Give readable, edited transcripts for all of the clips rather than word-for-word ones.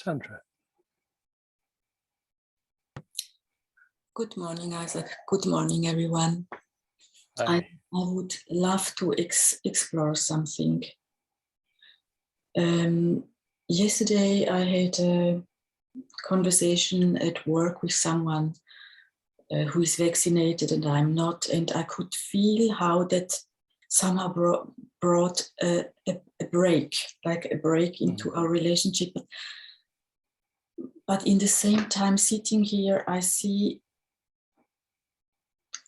Sandra. Good morning, Isaac. Good morning, everyone. Hi. I would love to explore something. Yesterday, I had a conversation at work with someone who is vaccinated and I'm not, and I could feel how that somehow brought a break, like a break into our relationship. But in the same time, sitting here, I see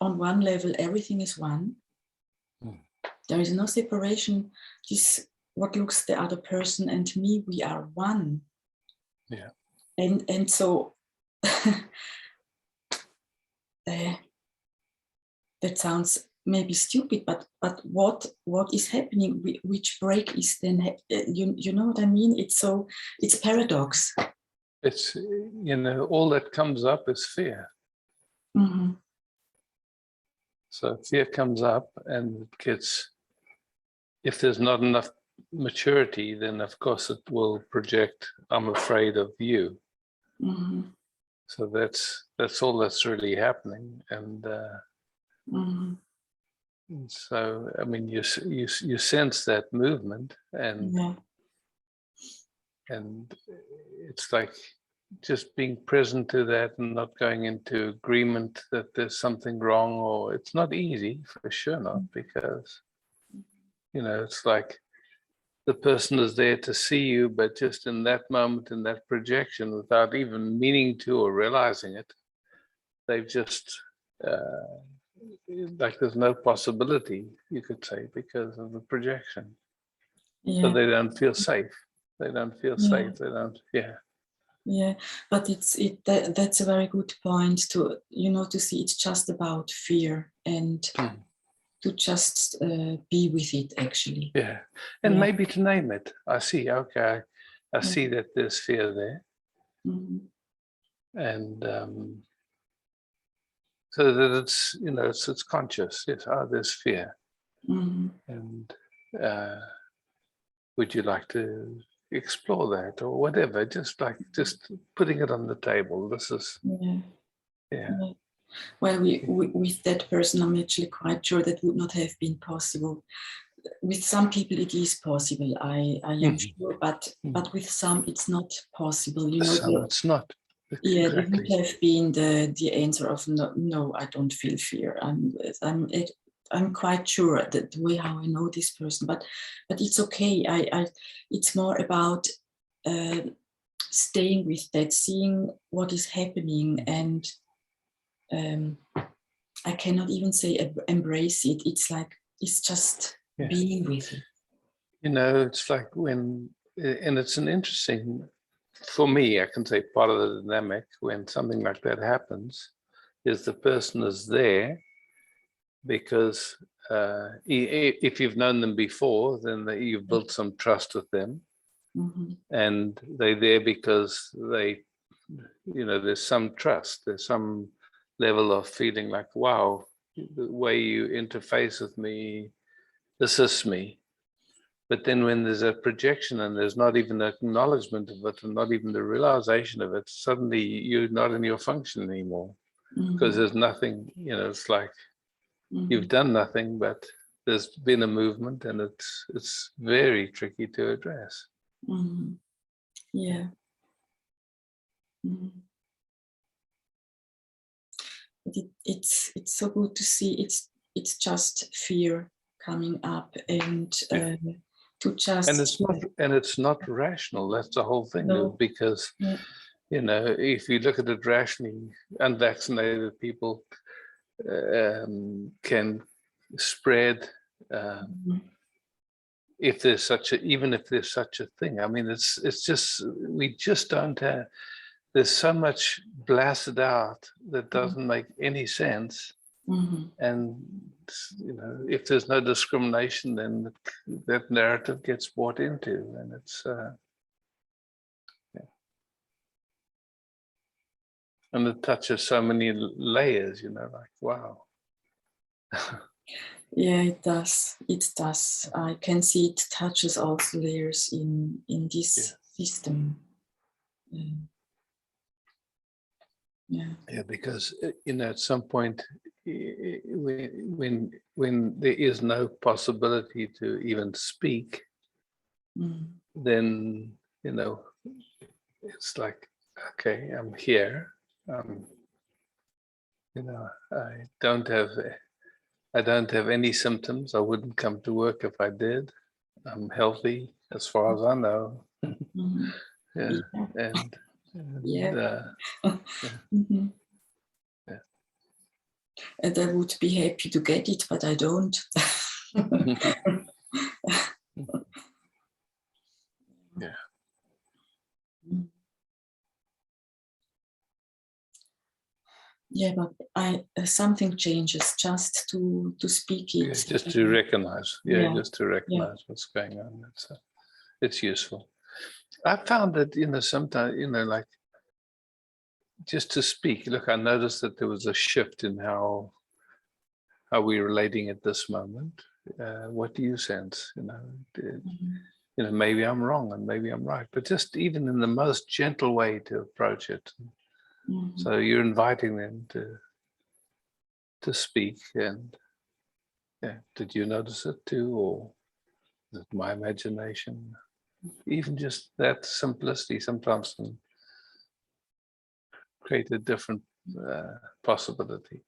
on one level, everything is one. There is no separation. This, what looks the other person and me, we are one. Yeah. And so that sounds maybe stupid, but what is happening? Which break is then? You know what I mean? It's paradox. It's, all that comes up is fear. Mm-hmm. So fear comes up and it gets, if there's not enough maturity, then of course it will project, I'm afraid of you. Mm-hmm. So that's all that's really happening. And so, I mean, you sense that movement and it's like just being present to that and not going into agreement that there's something wrong, or it's not easy, for sure not, because, it's like the person is there to see you, but just in that moment, in that projection, without even meaning to or realizing it, they've just, like there's no possibility, you could say, because of the projection. So they don't feel safe. They don't feel safe. They don't, Yeah, but that's a very good point to to see it's just about fear and to just be with it actually. Yeah, and maybe to name it. I see. Okay, I see that there's fear there, and so that it's it's conscious. Yes, there's fear, and would you like to explore that or whatever? Just putting it on the table. This is Well, with that person, I'm actually quite sure that would not have been possible. With some people, it is possible. I am sure, but with some, it's not possible. Some it's not. Yeah, it would have been the answer of no, I don't feel fear. I'm quite sure that the way how I know this person, but it's okay. It's more about staying with that, seeing what is happening, and I cannot even say embrace it. It's like it's just being with it. It's like when, and it's an interesting. For me, I can say part of the dynamic when something like that happens is the person is there because if you've known them before, then you've built some trust with them, and they're there because there's some trust, there's some level of feeling like, wow, the way you interface with me assists me. But then when there's a projection and there's not even an acknowledgement of it and not even the realization of it, suddenly you're not in your function anymore because there's nothing, it's like you've done nothing, but there's been a movement and it's very tricky to address. Yeah. But it's so good to see it's just fear coming up and to just and it's not rational. That's the whole thing. No. Because if you look at it rationally, unvaccinated people can spread if there's even if there's such a thing. I mean, it's just we just don't have. There's so much blasted out that doesn't make any sense. And if there's no discrimination, then that narrative gets bought into, and it's and it touches so many layers. Like wow. Yeah, it does. It does. I can see it touches all the layers in this system. Yeah, because at some point, when there is no possibility to even speak, then it's like, okay, I'm here. I don't have any symptoms. I wouldn't come to work if I did. I'm healthy as far as I know. Yeah, and And I would be happy to get it, but I don't. Yeah. Yeah, but something changes just to speak it. Yeah, just to recognize. Yeah. Just to recognize what's going on. It's useful. I found that sometimes like just to speak. Look, I noticed that there was a shift in how we're relating at this moment. What do you sense? Maybe I'm wrong and maybe I'm right, but just even in the most gentle way to approach it. So you're inviting them to speak, and did you notice it too, or is it my imagination? Even just that simplicity sometimes can create a different possibility.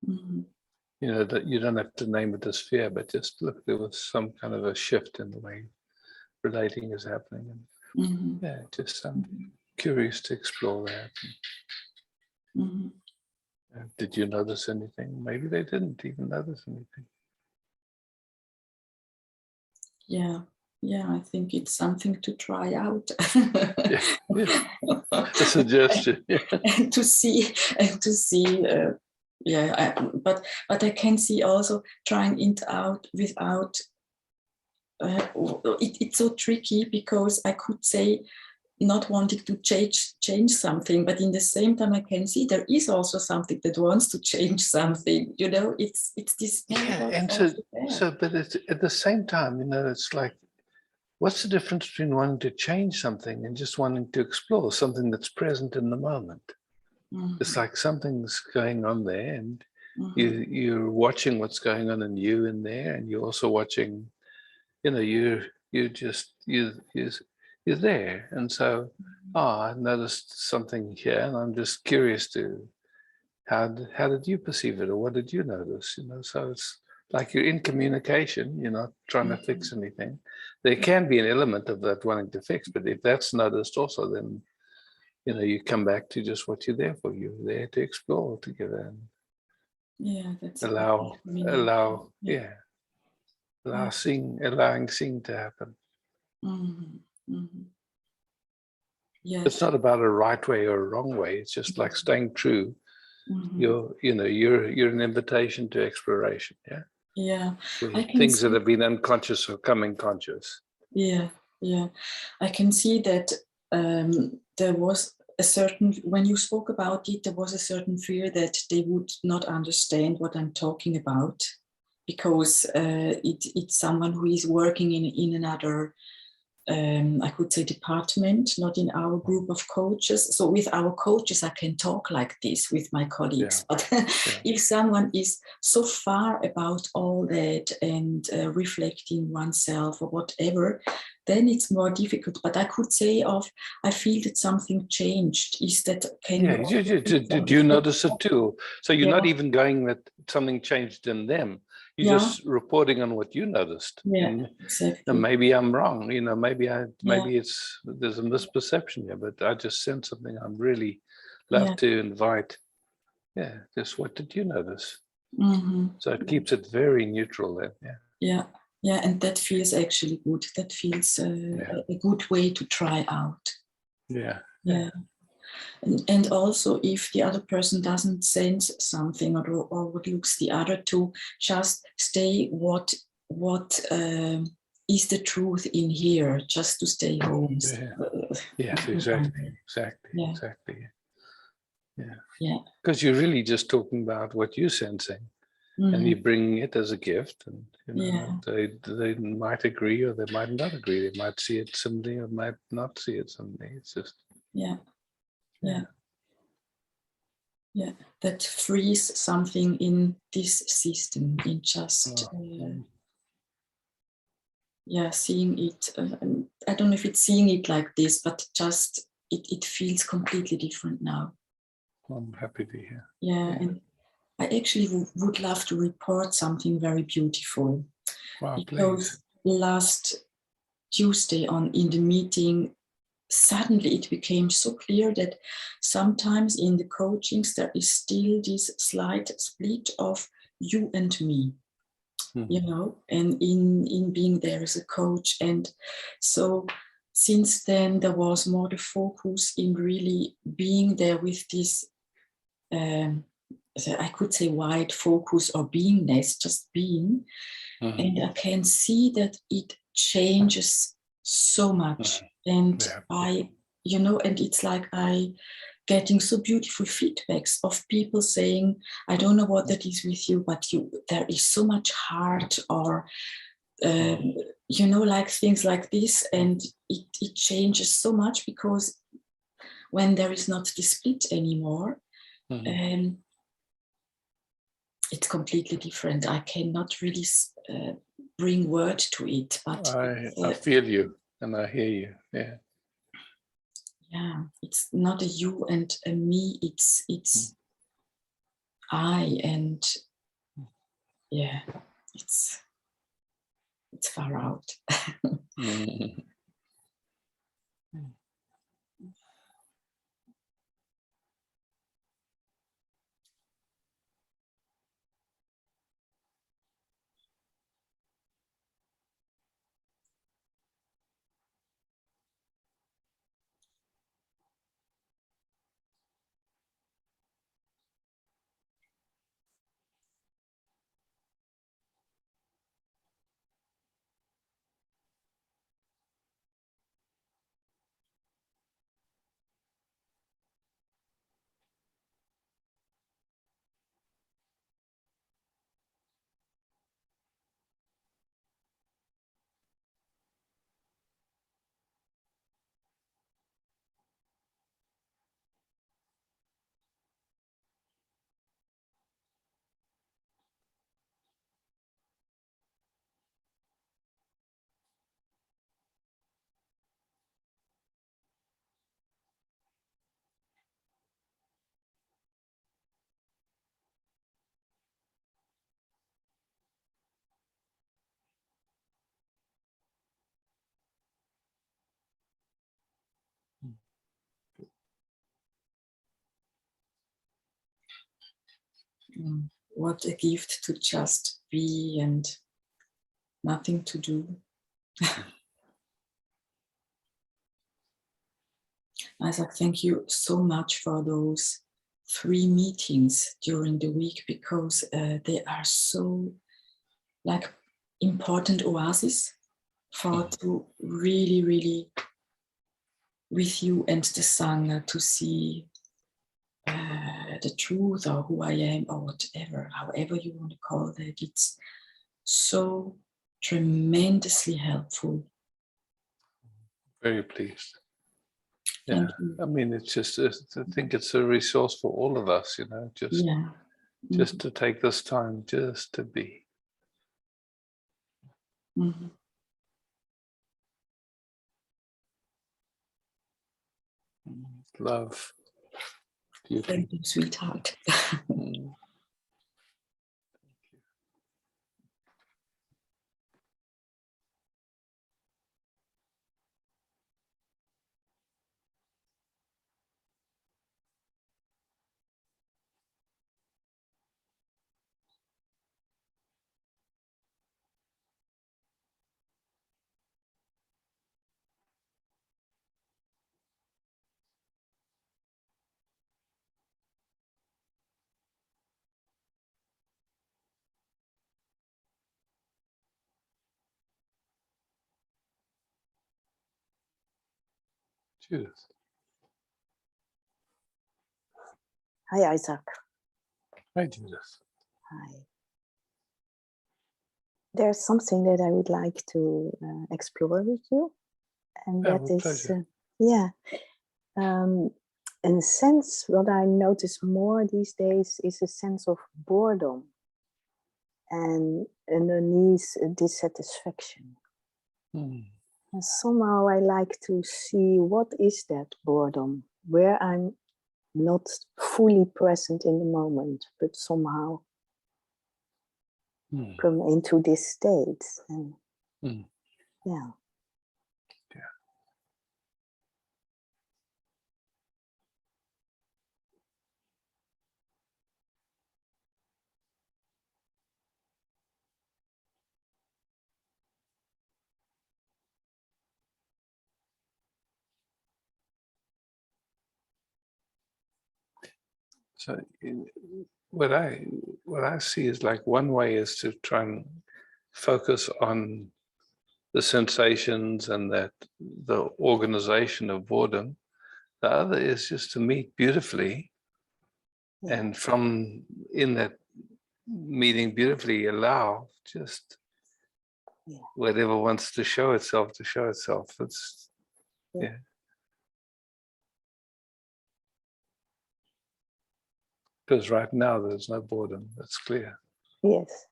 That you don't have to name it as fear, but just look, there was some kind of a shift in the way relating is happening, and I'm curious to explore that. Did you notice anything? Maybe they didn't even notice anything. Yeah, I think it's something to try out. A suggestion. And to see. But I can see also trying it out without. It's so tricky because I could say not wanting to change something, but in the same time I can see there is also something that wants to change something. It's this. And but it's at the same time, it's like, what's the difference between wanting to change something and just wanting to explore something that's present in the moment? It's like something's going on there, and you're watching what's going on in you in there, and you're also watching. You're there, and so I noticed something here, and I'm just curious to how did you perceive it, or what did you notice? So it's like you're in communication. You're not trying to fix anything. There can be an element of that wanting to fix, but if that's noticed also, then you come back to just what you're there for. You're there to explore together and that's allowing seeing to happen. Yes. It's not about a right way or a wrong way. It's just like staying true. You're an invitation to exploration. Yeah. Things that have been unconscious are coming conscious. Yeah. I can see that there was a certain, when you spoke about it, there was a certain fear that they would not understand what I'm talking about, because it's someone who is working in another, I could say, department, not in our group of coaches. So with our coaches, I can talk like this with my colleagues. But if someone is so far about all that and reflecting oneself or whatever, then it's more difficult. But I could say I feel that something changed. Is that, did you notice it too? So you're not even going that something changed in them. You're just reporting on what you noticed. Exactly. And maybe I'm wrong. Maybe there's a misperception here, but I just sense something. I'm really love to invite. Just what did you notice? So it keeps it very neutral then. Yeah, and that feels actually good. That feels a good way to try out. Yeah. And also, if the other person doesn't sense something or looks the other to, just stay what is the truth in here, just to stay home. Exactly. Yeah. Because you're really just talking about what you're sensing. and you bring it as a gift, and you know, Yeah. they might agree or they might not agree. They might see it similarly or might not see it similarly. It's just Yeah. That frees something in this system, in just seeing it. I don't know if it's seeing it like this, but just it feels completely different now. I'm happy to hear. Yeah, and I actually would love to report something very beautiful. Wow, because please. last Tuesday in the meeting, suddenly it became so clear that sometimes in the coachings there is still this slight split of you and me, you know, and in being there as a coach. And so since then there was more the focus in really being there with this I could say wide focus or beingness, just being. And I can see that it changes so much. And I, you know, and it's like I getting so beautiful feedbacks of people saying, I don't know what that is with you, but there is so much heart, or you know, like things like this. And it changes so much, because when there is not the split anymore, it's completely different. I cannot really bring word to it, but I feel you and I hear you. Yeah, it's not a you and a me. It's I, and yeah, it's far out. What a gift to just be and nothing to do. Isaac, thank you so much for those 3 meetings during the week, because they are so like important oasis for to really, really with you and the Sangha to see the truth, or who I am, or whatever, however you want to call that. It's so tremendously helpful. Very pleased. Thank you. I mean, it's just, I think it's a resource for all of us, you know, just to take this time, just to be. Love. Beauty. Thank you, sweetheart. Cheers. Hi, Isaac. Hi, Judith. Hi. there's something that I would like to explore with you, and that with is, pleasure. in a sense, what I notice more these days is a sense of boredom and underneath dissatisfaction. Mm. And somehow I like to see what is that boredom, where I'm not fully present in the moment, but somehow come into this state. And yeah. So what I see is like one way is to try and focus on the sensations and that the organization of boredom. The other is just to meet beautifully, and from in that meeting beautifully allow just whatever wants to show itself to show itself. It's because right now there's no boredom. That's clear. Yes.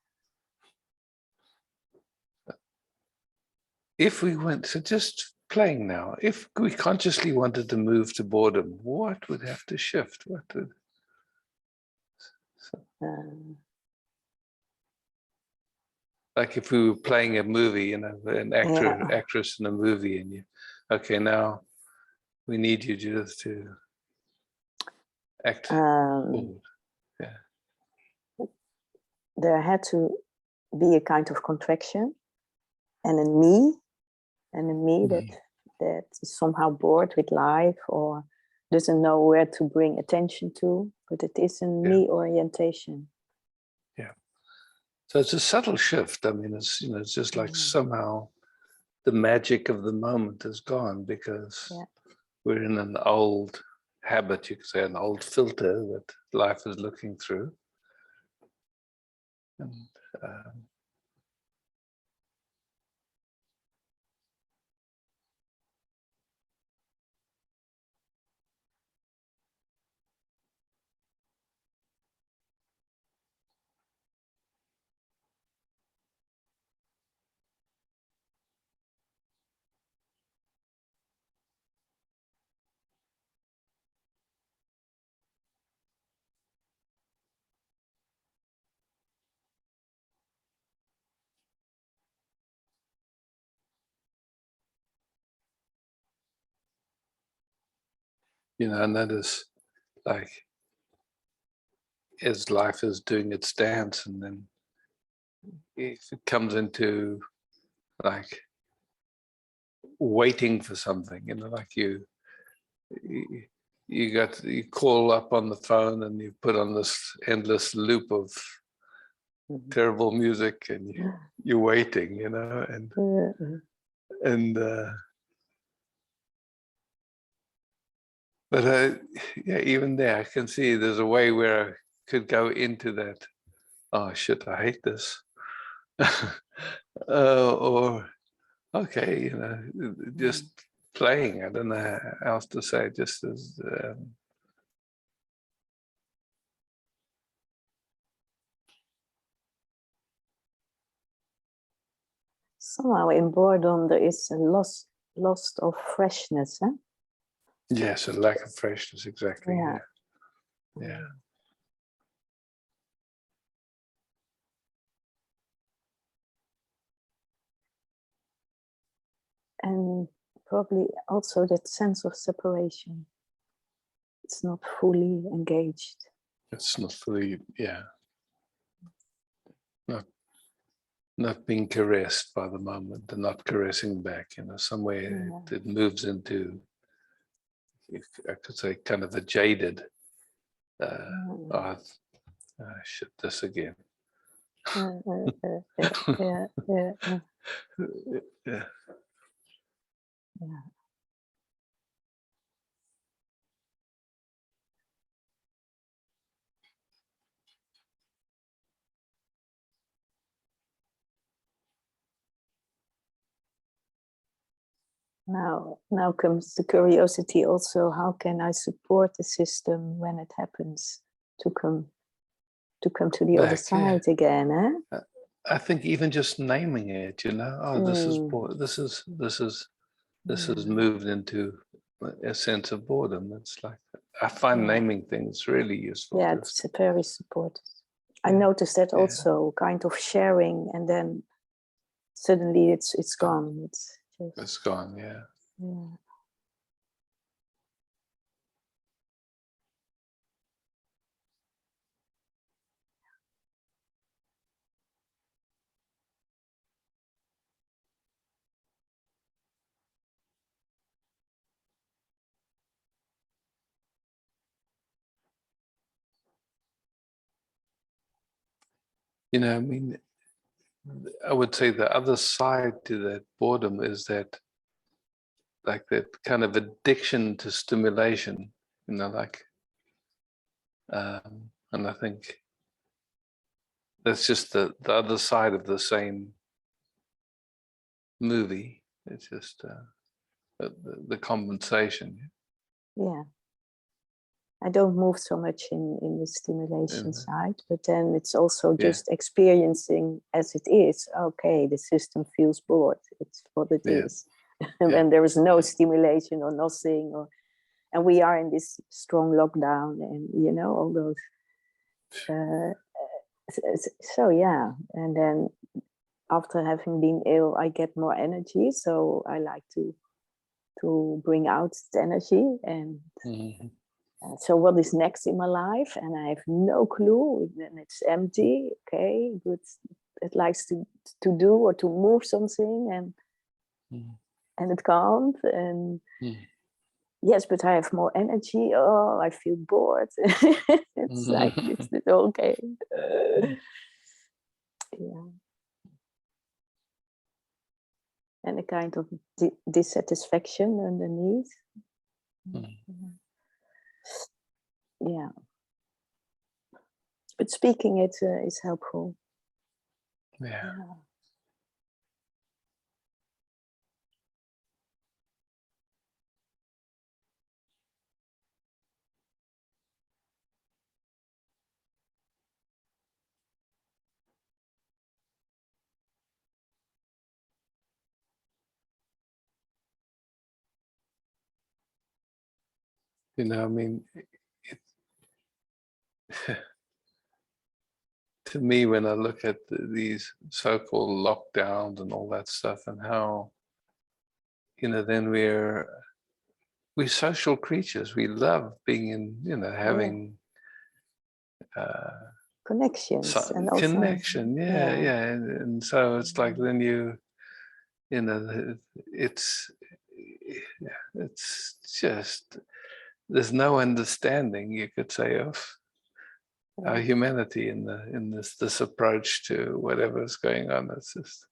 If we went, so just playing now, if we consciously wanted to move to boredom, what would have to shift? What would, like if we were playing a movie, you know, an actress in a movie, and you, okay, now we need you just to act forward. There had to be a kind of contraction and a me that is somehow bored with life or doesn't know where to bring attention to, but it is a me orientation. Yeah. So it's a subtle shift. I mean, it's, you know, it's just like somehow the magic of the moment is gone because we're in an old habit, you could say, an old filter that life is looking through. And you know, and that is like as life is doing its dance, and then if it comes into like waiting for something, you know, like you call up on the phone and you put on this endless loop of terrible music, and you're waiting, you know, and but yeah, even there I can see there's a way where I could go into that, oh shit, I hate this. Or okay, you know, just playing. I don't know how else to say it, just as somehow in boredom there is a loss of freshness, huh? yes, a lack of freshness, exactly. Yeah. And probably also that sense of separation. It's not fully engaged. It's not fully, not being caressed by the moment and not caressing back, you know, somewhere it moves into, I could say, kind of a jaded, shit, this again. Yeah. Now comes the curiosity also, how can I support the system when it happens to come to the other Back, yeah. side again, eh? I think even just naming it, you know, oh, this is Yeah. moved into a sense of boredom. It's like, I find naming things really useful. Yeah, Just, it's very supportive. I yeah, noticed that yeah. also, kind of sharing, and then suddenly it's gone. It's just, It's gone, yeah. yeah. You know, I mean, I would say the other side to that boredom is that, like, that kind of addiction to stimulation, you know, like, and I think that's just the other side of the same movie. It's just the compensation. Yeah. I don't move so much in the stimulation side, but then it's also just experiencing as it is. Okay, the system feels bored. It's what it is. When there is no stimulation or nothing, and we are in this strong lockdown, and you know, all those. So yeah, and then after having been ill, I get more energy. So I like to bring out the energy and. So what is next in my life? And I have no clue. And it's empty. Okay, but it likes to do or to move something, and it can't. And yes, but I have more energy. Oh, I feel bored. It's like it's okay. Yeah, and a kind of dissatisfaction underneath. Yeah, but speaking it is helpful. Yeah. You know, I mean, to me, when I look at these so-called lockdowns and all that stuff, and how, you know, then we're social creatures. We love being in, you know, having connections and also connection. Yeah. And so it's like then you know, it's just, there's no understanding, you could say, of our humanity in this approach to whatever's going on. It's just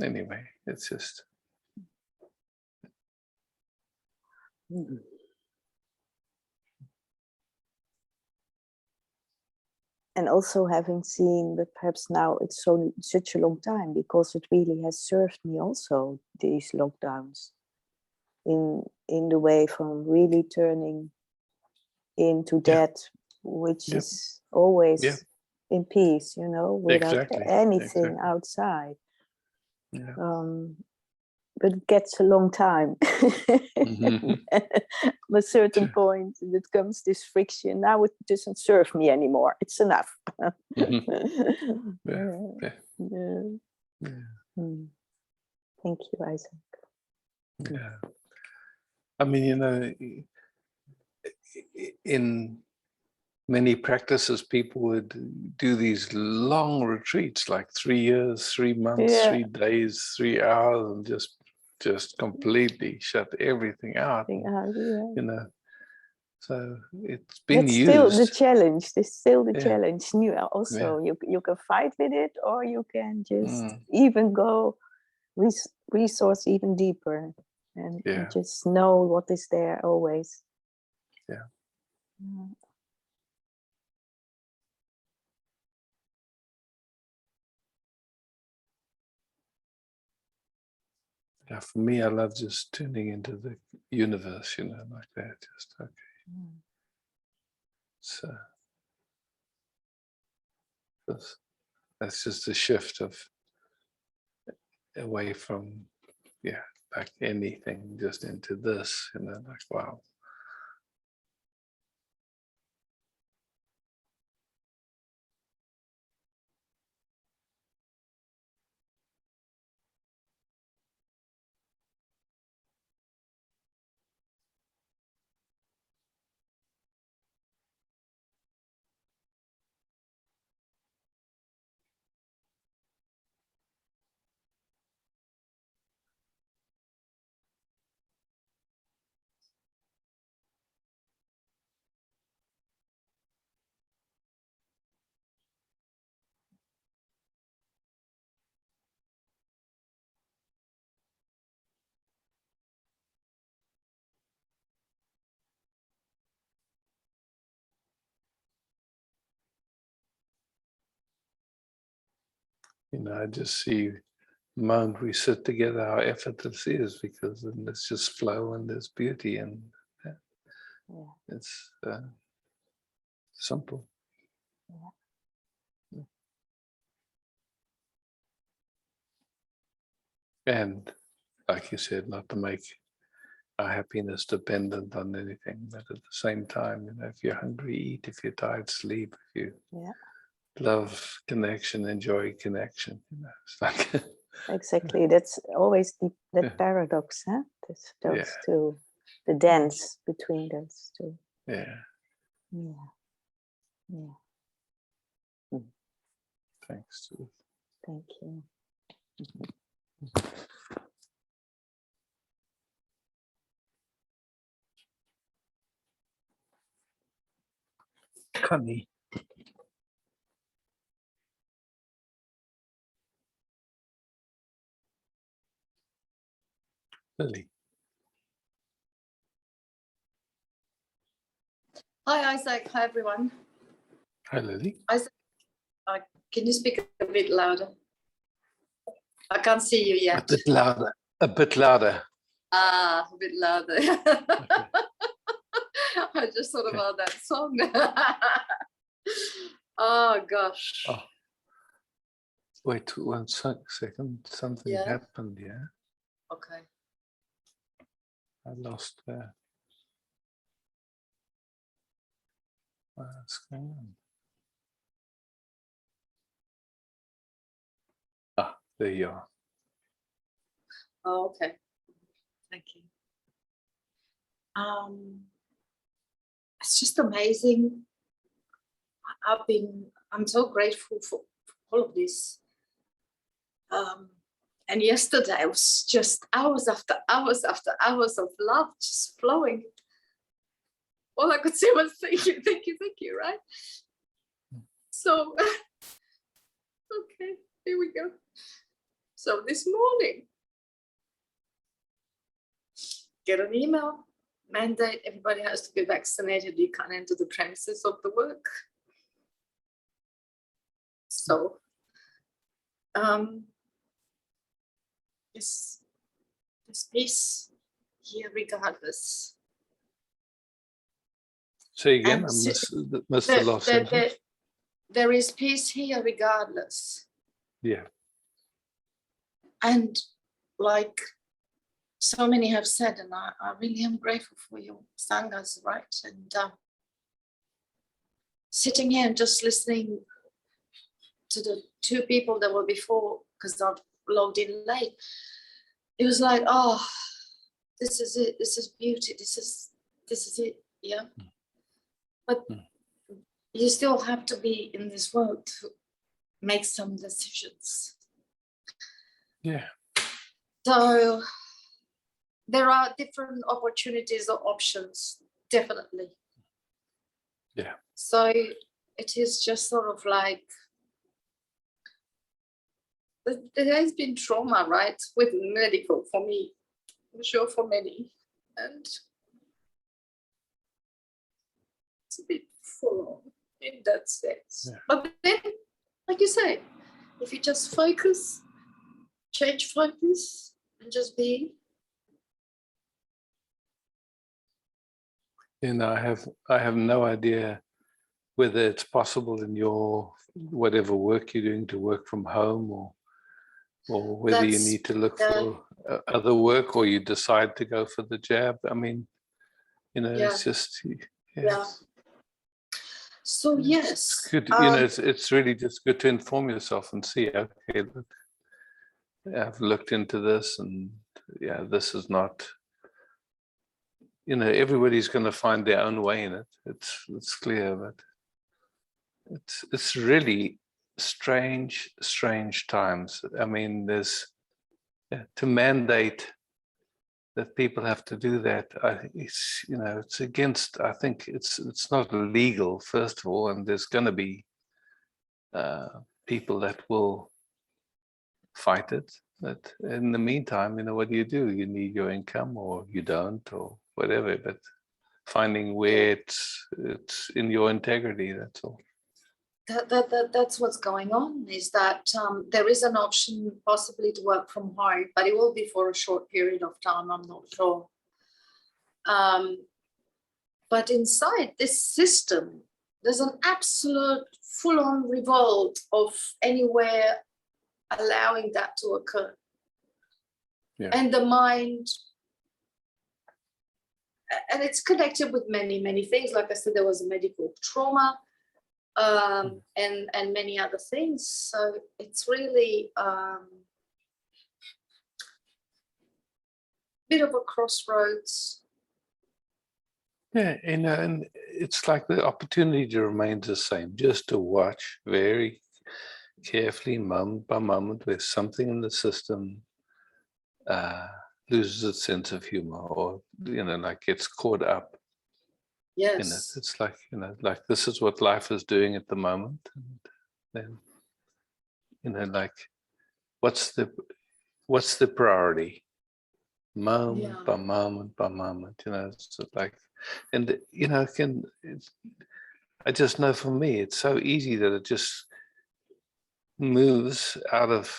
anyway, it's just and also having seen, but perhaps now it's such a long time, because it really has served me also, these lockdowns, in the way from really turning into that which is always in peace, you know, without anything outside. But it gets a long time. At a certain point, it comes this friction. Now it doesn't serve me anymore. It's enough. Yeah. Thank you, Isaac. Yeah. I mean, you know, in many practices, people would do these long retreats, like 3 years, 3 months, 3 days, 3 hours, and just completely shut everything out. You know, so it's been used. Still the challenge. It's still the challenge. Also, you can fight with it, or you can just even go resource even deeper, and just know what is there always. Yeah, for me, I love just tuning into the universe, like that. Just okay. So that's just a shift of away from, like anything, just into this, like wow. I just see the moment we sit together how effortless it is, because then it's just flow and there's beauty, and it's simple. And like you said, not to make our happiness dependent on anything, but at the same time, if you're hungry, eat. If you're tired, sleep. If you love connection, enjoy connection. It's like Exactly. That's always that paradox, huh? Those two, the dance between those two. Yeah. Thanks. Thank you. Connie. Lily. Hi, Isaac. Hi, everyone. Hi, Lily. Isaac, can you speak a bit louder? I can't see you yet. A bit louder. A bit louder. Ah, a bit louder. Okay. I just thought about that song. Oh, gosh. Oh. Wait 1 second. Something happened, yeah? Okay. I lost what's going on? Ah, there you are. Oh, okay. Thank you. It's just amazing. I'm so grateful for all of this. And yesterday was just hours after hours after hours of love just flowing. All I could say was thank you, right? So, okay, here we go. So this morning, get an email, mandate, everybody has to be vaccinated. You can't enter the premises of the work. So, this peace here regardless. Say again, I missed the last sentence. There is peace here regardless. Yeah. And like so many have said, and I really am grateful for your sanghas, right? And sitting here and just listening to the two people that were before, because I've logged in late, it was like, oh, this is it. This is beauty. This is it. Yeah. But you still have to be in this world to make some decisions. Yeah. So there are different opportunities or options, definitely. Yeah. So it is just sort of like, there has been trauma, right, with medical for me, I'm sure for many. And it's a bit full on in that sense. Yeah. But then, like you say, if you just focus, change focus, and just be. And I have no idea whether it's possible in your whatever work you're doing to work from home, or whether you need to look for other work, or you decide to go for the jab. I mean, it's just So yes, it's good. It's really just good to inform yourself and see. Okay, look, I've looked into this, and this is not. Everybody's going to find their own way in it. It's clear, but it's really strange times. I mean, there's to mandate that people have to do that. It's against. I think it's not legal, first of all, and there's going to be people that will fight it. But in the meantime, what do? You need your income, or you don't, or whatever. But finding where it's in your integrity. That's all. That's what's going on, is that there is an option possibly to work from home, but it will be for a short period of time. I'm not sure. But inside this system, there's an absolute full-on revolt of anywhere allowing that to occur. Yeah. And the mind, and it's connected with many things. Like I said, there was a medical trauma. And many other things. So it's really bit of a crossroads. Yeah, and it's like the opportunity remains the same, just to watch very carefully, moment by moment, where something in the system loses its sense of humor, or like gets caught up. Yes. It's like, like this is what life is doing at the moment. And then, like, what's the priority? Moment by moment by moment, it's like, and, I just know for me, it's so easy that it just moves out of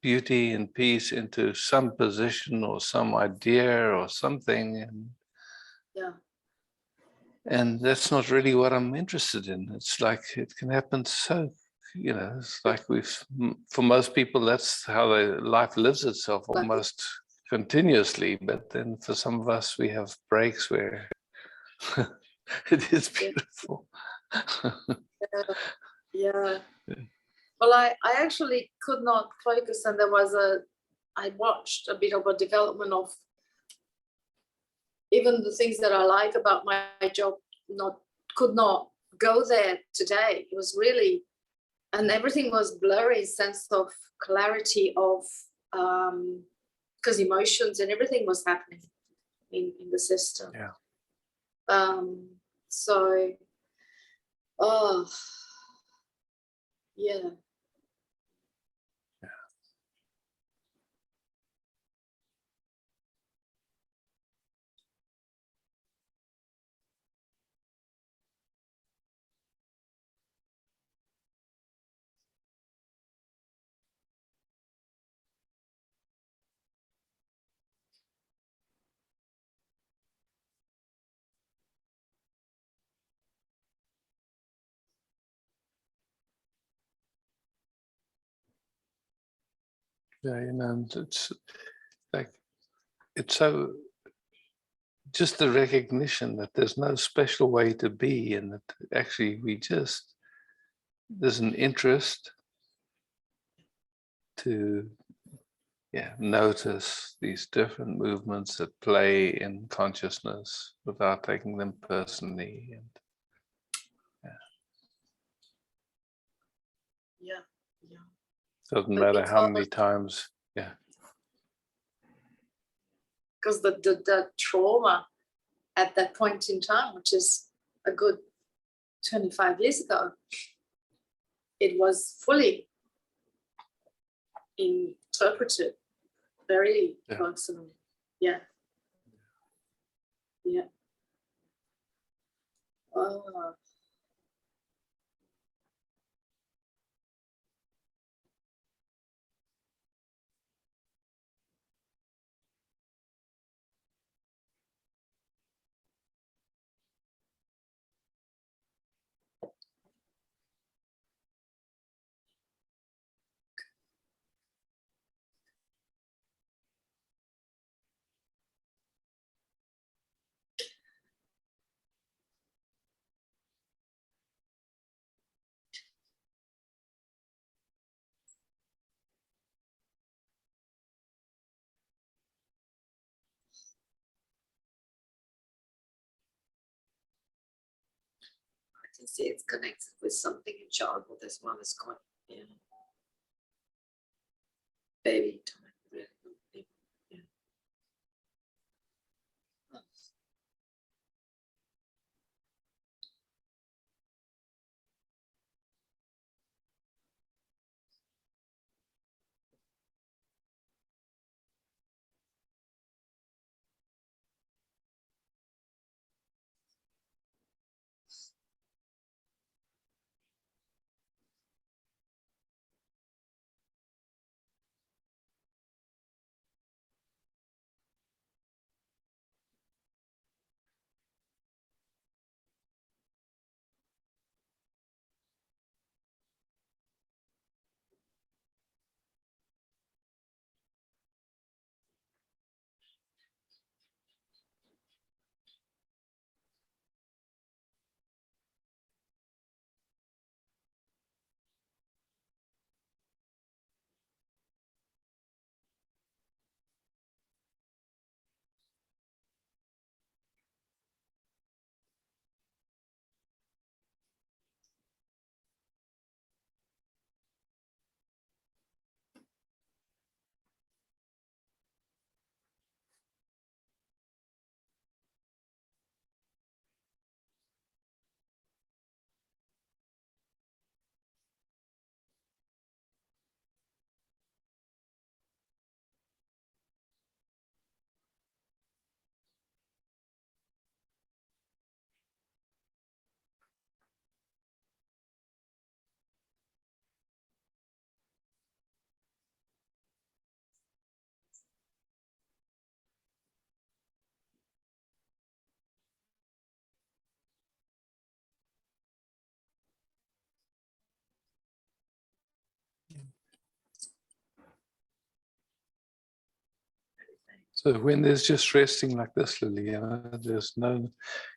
beauty and peace into some position or some idea or something. And that's not really what I'm interested in. It's like it can happen so, it's like for most people, that's how their life lives itself almost continuously. But then for some of us, we have breaks where it is beautiful. Yeah. Well, I actually could not focus, and I watched a bit of a development of even the things that I like about my job could not go there today. It was really, and everything was blurry, sense of clarity of, because emotions and everything was happening in the system. Yeah. So, yeah. Yeah, and it's like, it's so, just the recognition that there's no special way to be, and that actually there's an interest to notice these different movements at play in consciousness without taking them personally. And Yeah. doesn't matter how many times. Yeah. Because the trauma at that point in time, which is a good 25 years ago, it was fully interpreted very personally. Yeah. Oh. can see it's connected with something in childhood as well. It's quite, yeah. Baby time, really. Yeah. So when there's just resting like this, Lily, there's no,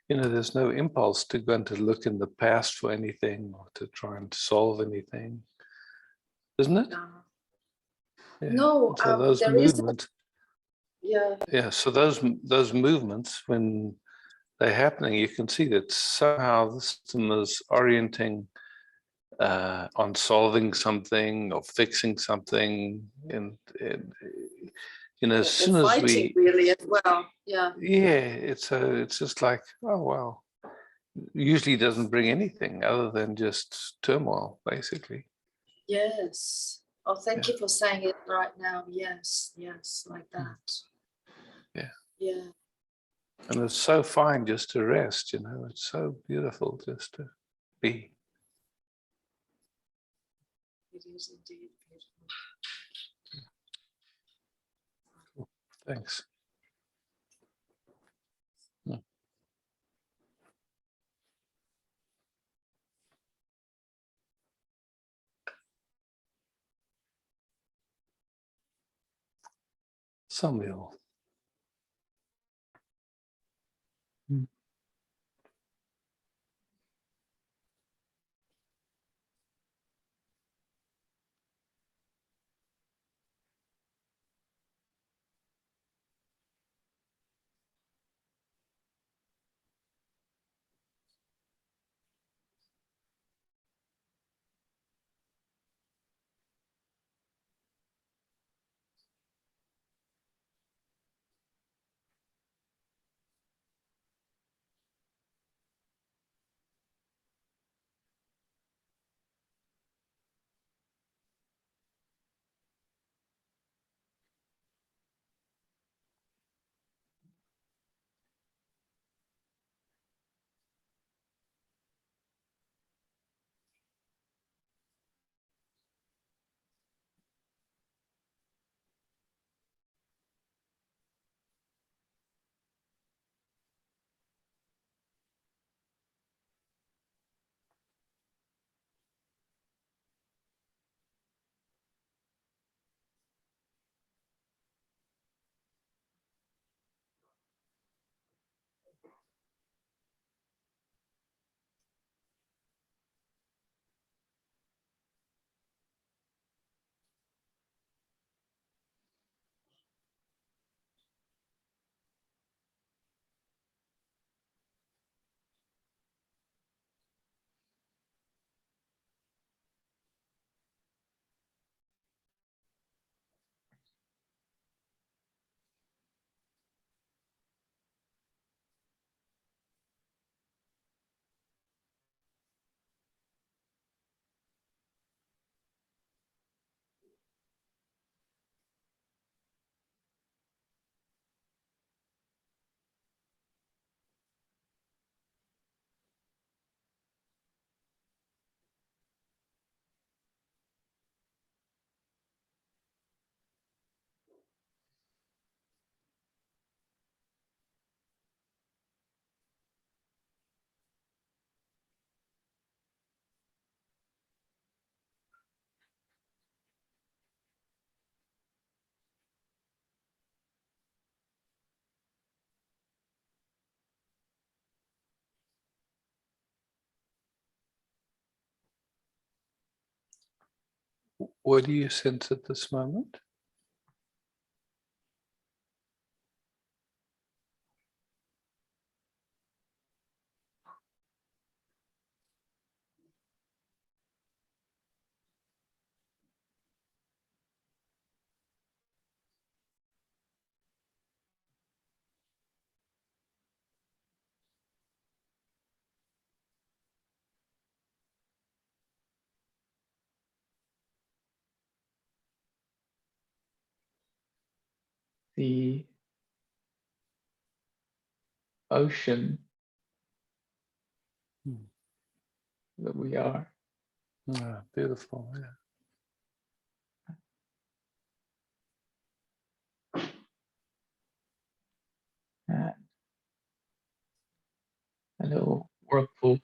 there's no impulse to go and to look in the past for anything or to try and solve anything, isn't it? Yeah. No, So those there is. movements, Yeah. so those movements, when they're happening, you can see that somehow the system is orienting on solving something or fixing something, and as soon as we really as well. Yeah. it's just like, oh wow, usually doesn't bring anything other than just turmoil, basically. Yes. Oh, thank you for saying it right now. Yes, like that. Yeah. Yeah. And it's so fine just to rest, it's so beautiful just to be. It is indeed beautiful. Thanks. Samuel. what do you sense at this moment? The ocean that we are. Ah, beautiful. Yeah. A little whirlpool.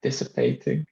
Dissipating.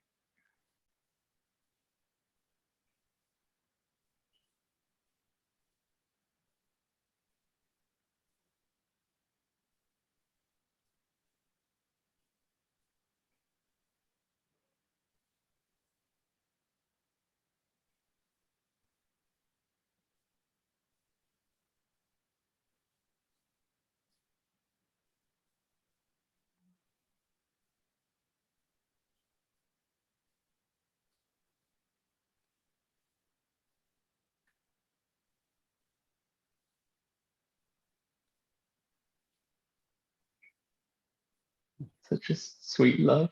Such a sweet love.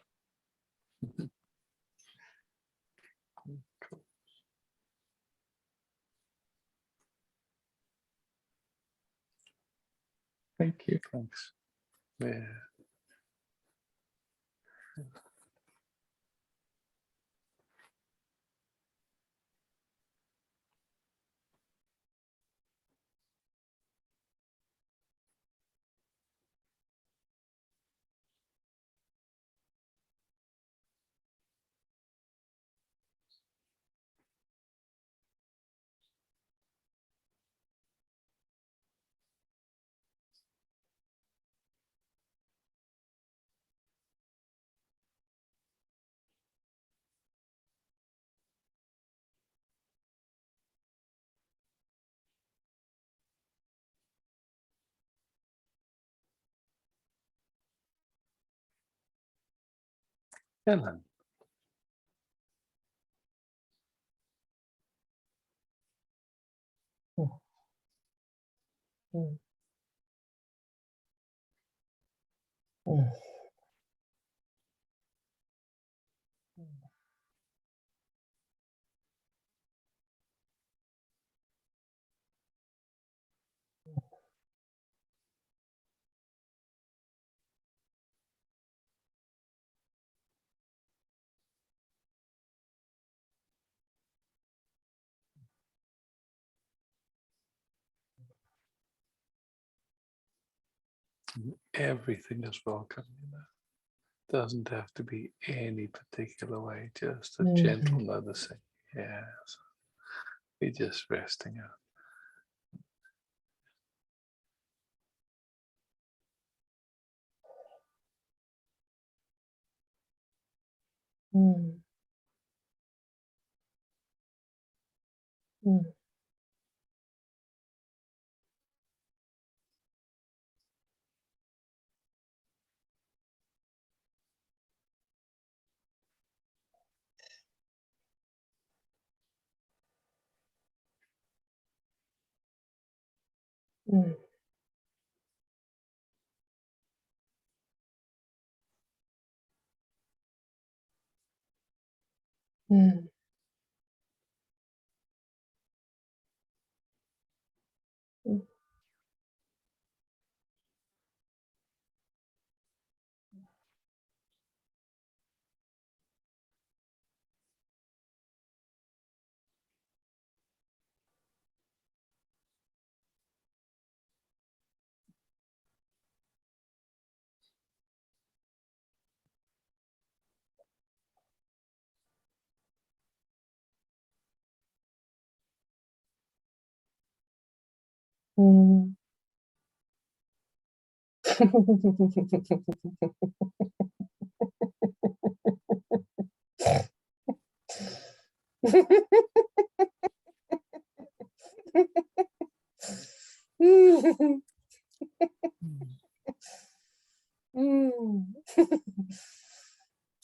Thank you. Thanks. Yeah. Helen. Everything is welcome, you know. Doesn't have to be any particular way, just a gentle noticing. Yeah. So we're just resting out.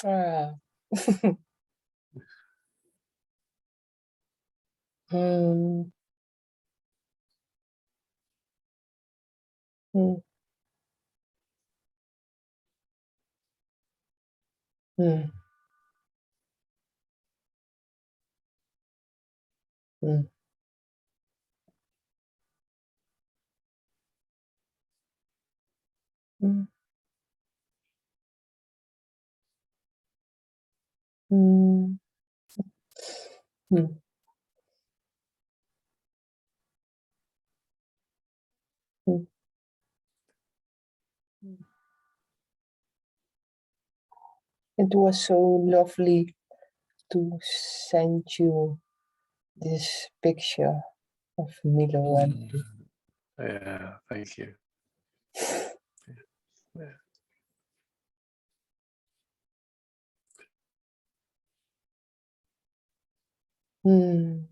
Ah. Mm. Mm. Mm. Mm. Mm. Mm. Mm. Mm. It was so lovely to send you this picture of Milo and Yeah, thank you. Yeah. mm.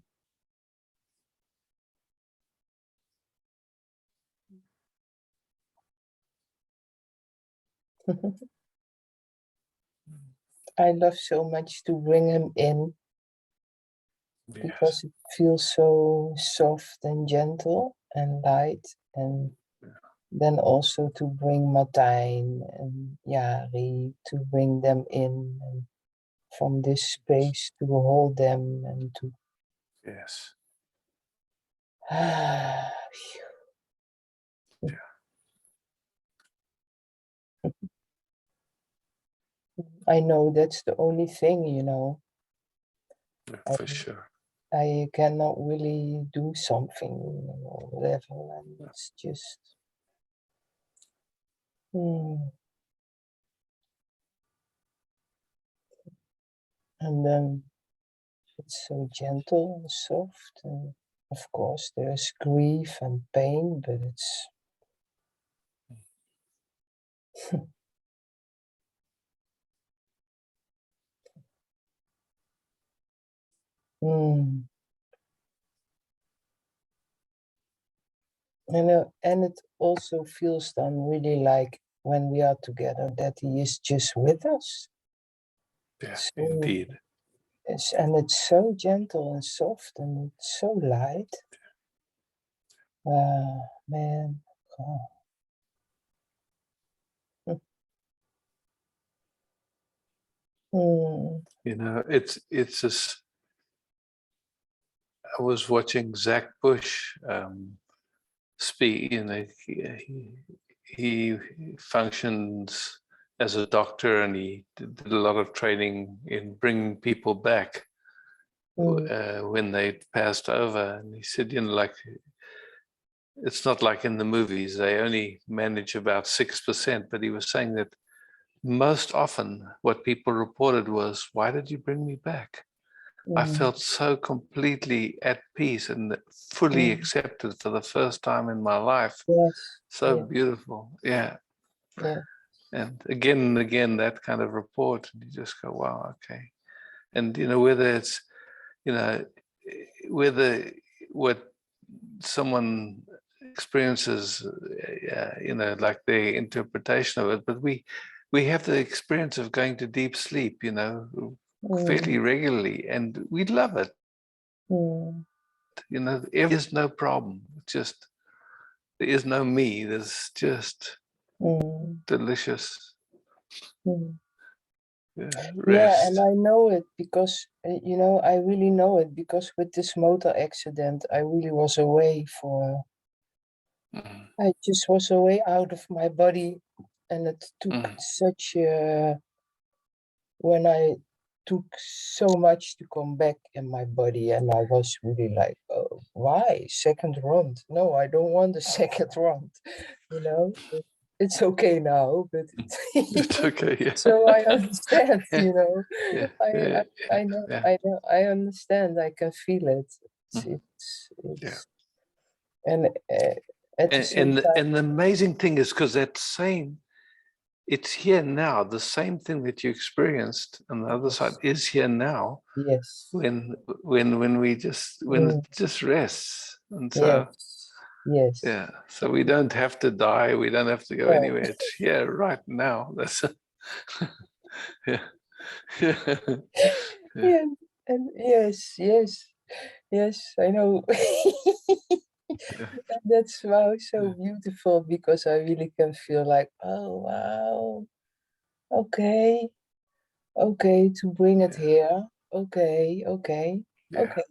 I love so much to bring him in because Yes. it feels so soft and gentle and light, and then also to bring Martijn and Jari, to bring them in and from this space to hold them and to Yes. I know that's the only thing, you know. Yeah, I, for sure. I cannot really do something or whatever, and it's just and then it's so gentle and soft, and of course there's grief and pain, but it's mm. And it also feels then really like when we are together that he is just with us. Yeah, So indeed. and it's so gentle and soft and it's so light. Man. Oh. Mm. You know, it's just, I was watching Zach Bush speak, you know, he functions as a doctor, and he did a lot of training in bringing people back when they passed over. And he said, you know, like, it's not like in the movies, they only manage about 6%, but he was saying that most often what people reported was, why did you bring me back? I felt so completely at peace and fully accepted for the first time in my life. Yes. So Yeah. beautiful. Yeah. Yeah. And again, that kind of report, and you just go, wow, okay. And, you know, whether it's, you know, whether what someone experiences, you know, like their interpretation of it, but we have the experience of going to deep sleep, you know, fairly regularly, and we love it. You know, there is no problem. Just there is no me. There's just delicious Yeah, and rest. I know it because you know, I really know it because with this motor accident, I really was away for. I just was away out of my body, and it took such a. When I took so much to come back in my body, and I was really like, oh, why second round? No, I don't want a second round. You know, it's okay now, but It's okay. Yeah. so I understand. Yeah. You know, Yeah. I know, Yeah. I know, I understand. I can feel it. Yeah. And at the same time, And the amazing thing is, because that same it's here now. The same thing that you experienced on the other side is here now Yes. when Mm. it just rests. And so Yes. Yes. yeah, so we don't have to die, we don't have to go No. anywhere. It's here right now. That's yeah. Yeah. Yeah. And yes, yes, yes, I know. And that's wow, so beautiful because I really can feel like, oh wow, okay, okay, to bring it here. Okay, okay, Yeah. okay.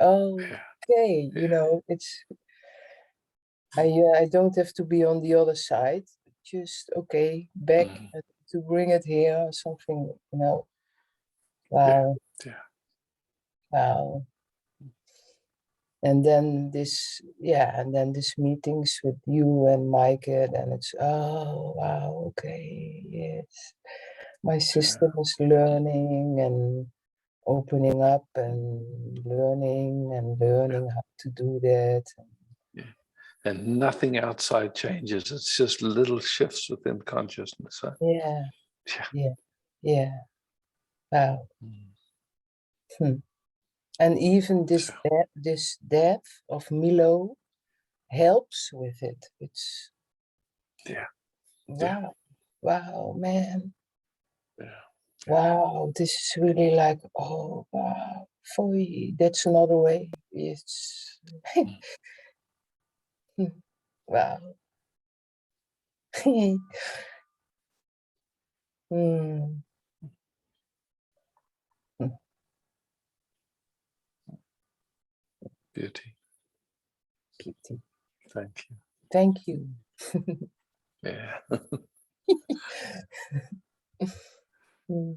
Oh, Yeah. okay, Yeah. it's I don't have to be on the other side. Just okay, back Mhm. and to bring it here, something, Yeah. wow, Yeah. wow. And then this, yeah, and then this meetings with you and Mike, and it's oh wow, okay, yes. My system is learning and opening up and learning how to do that. Yeah. And nothing outside changes. It's just little shifts within consciousness. Huh? Yeah, Yeah. yeah, yeah. Wow. Mm. Hmm. And even this So, this depth of Milo helps with it. It's yeah. Yeah. wow, wow, man. Yeah. Wow, this is really like, oh wow, that's another way. It's wow. Hmm. Beauty. Kitty. Thank you. Thank you. Yeah. Hmm.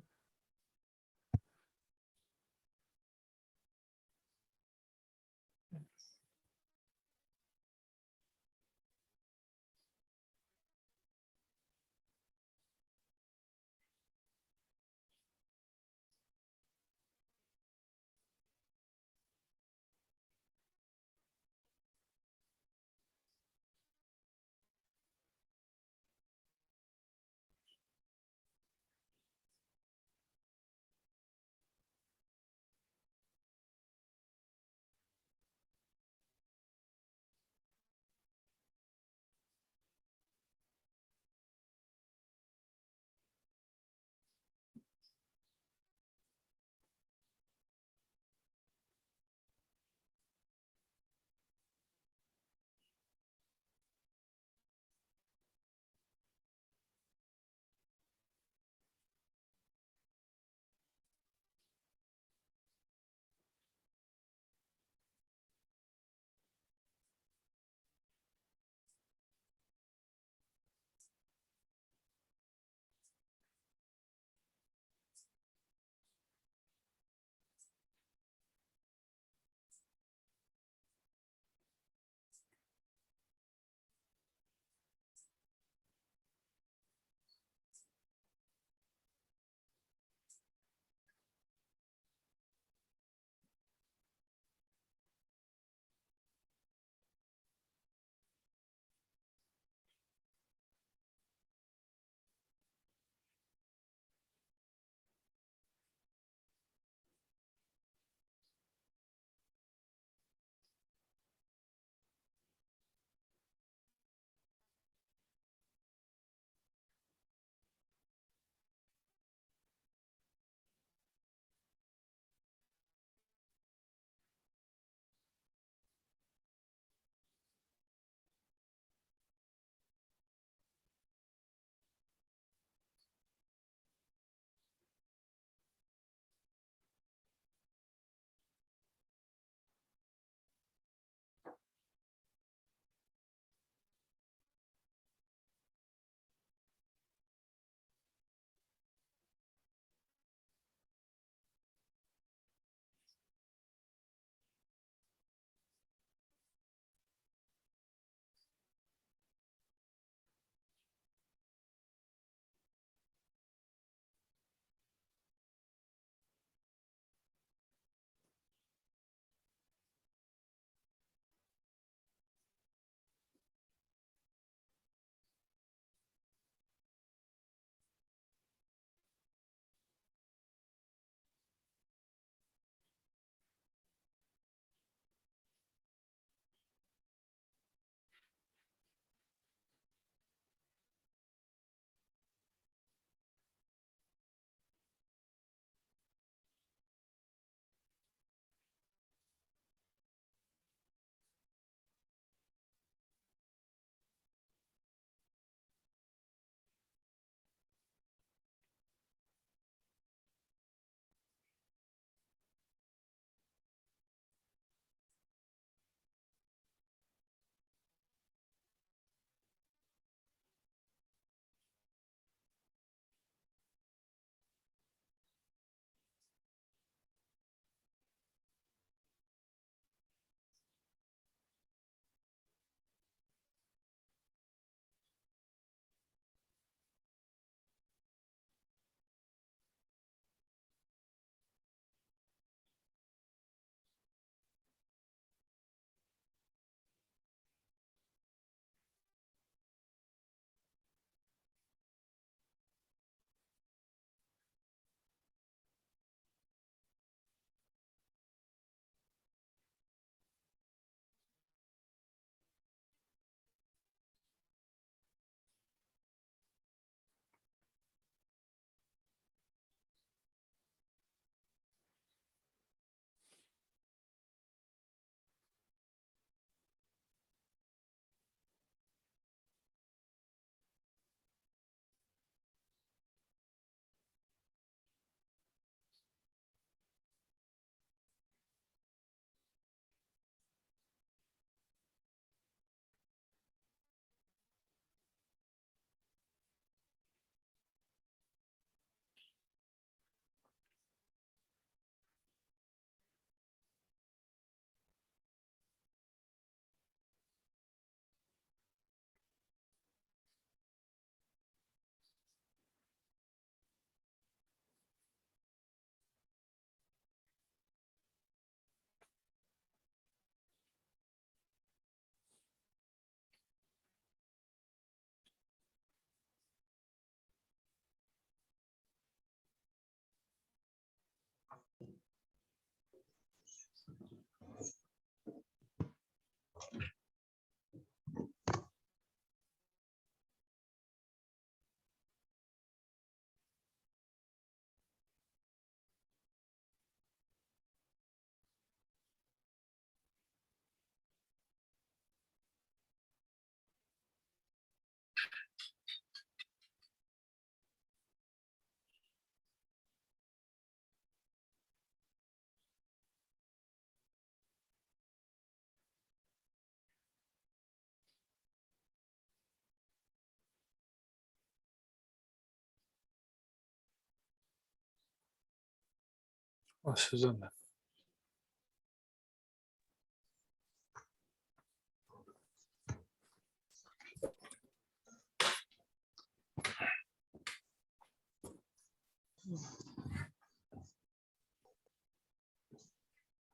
Oh, Susanne.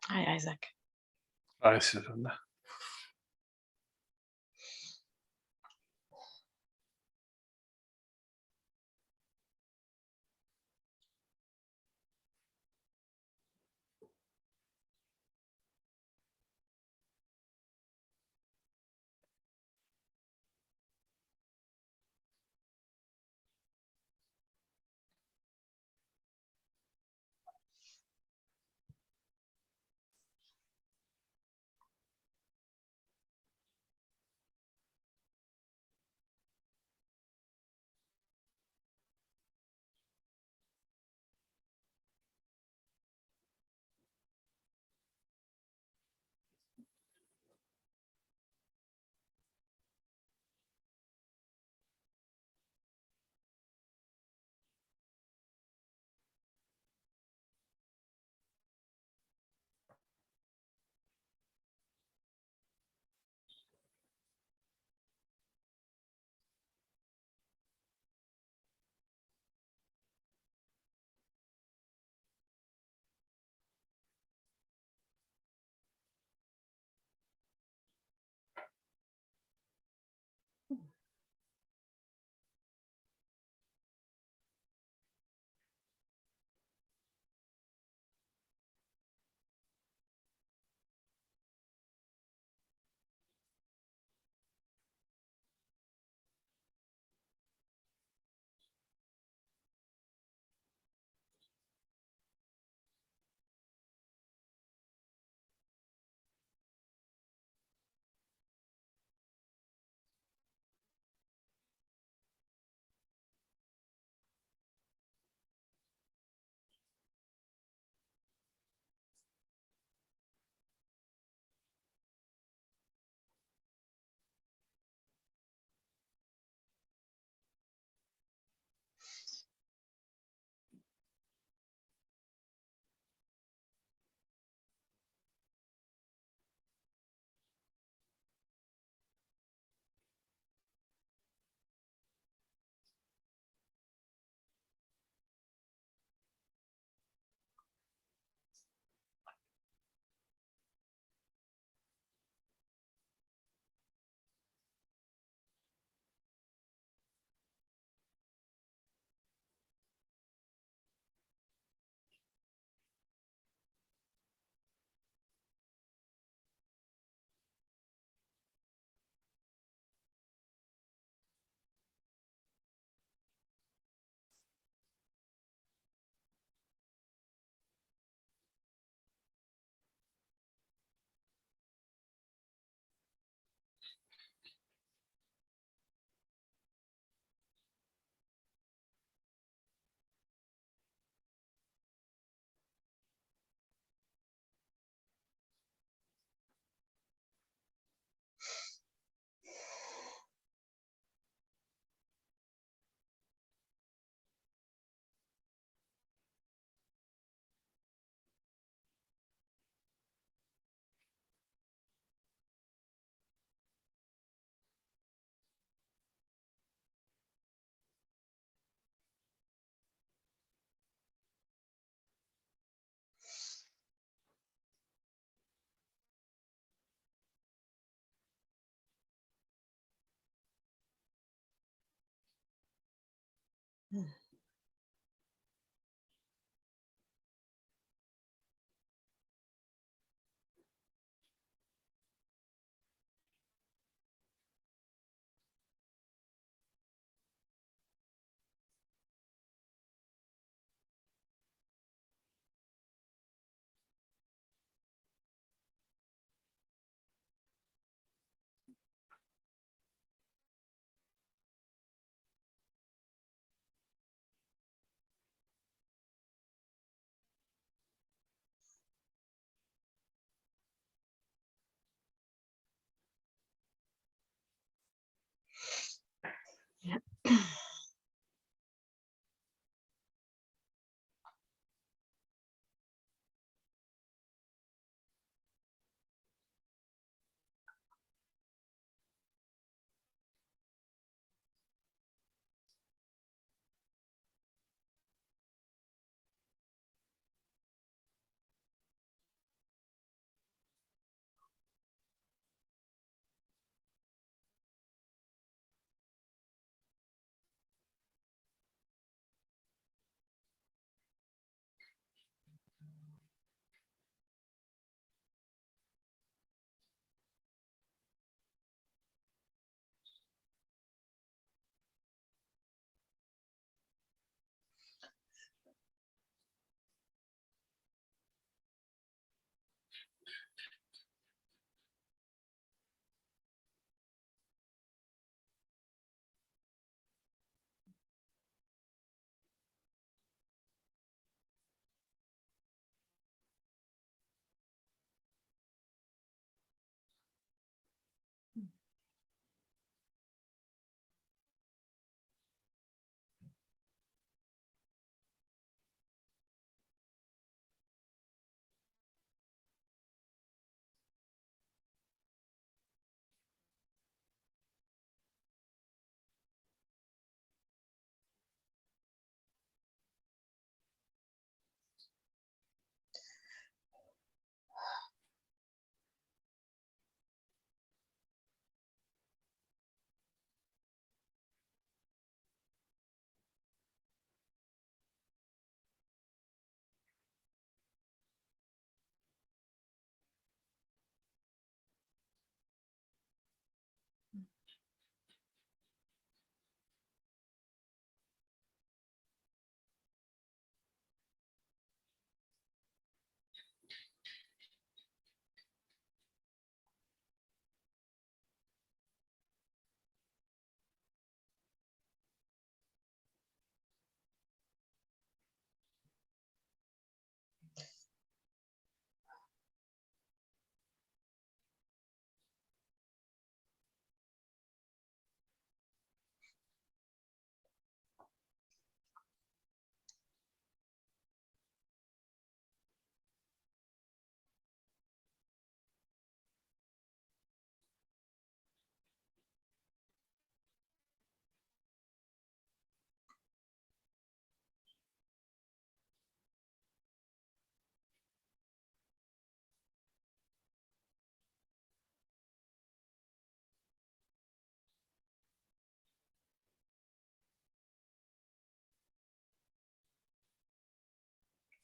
Hi, Isaac. Hi, Susanne.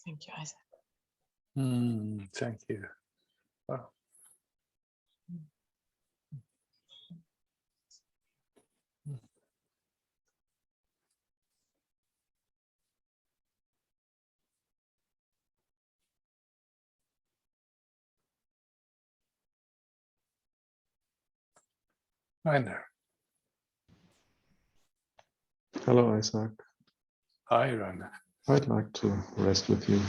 Thank you, Isaac. Thank you. Wow. I know. Hello, Isaac. Hi, Rana. I'd like to rest with you.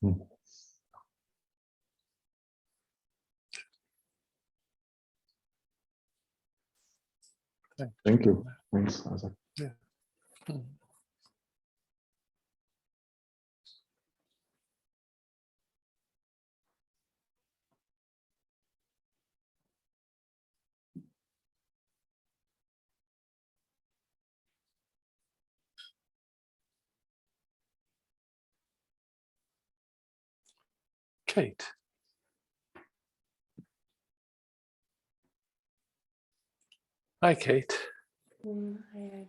Hmm. Thank you. Thanks, Isaac. Yeah. Hmm. Kate. Hi, Kate. Hi, Isaac.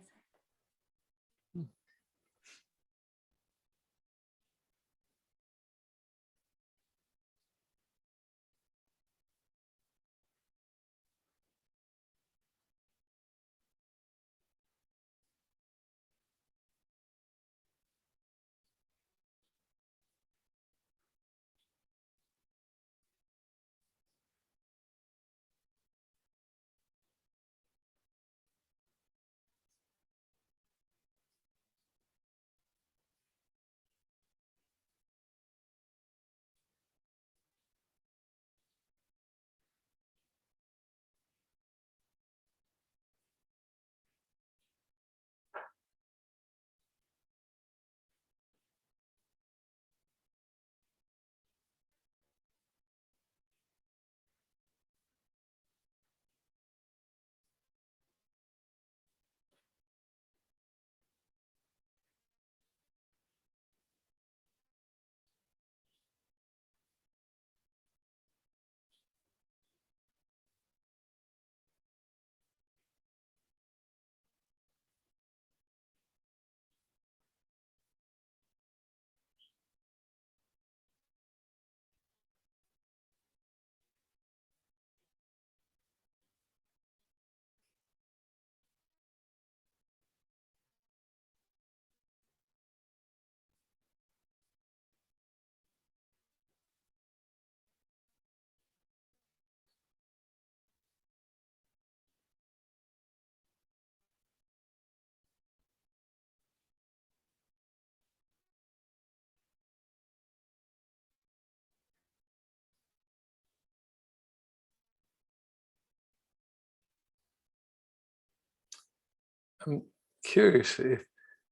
I'm curious if,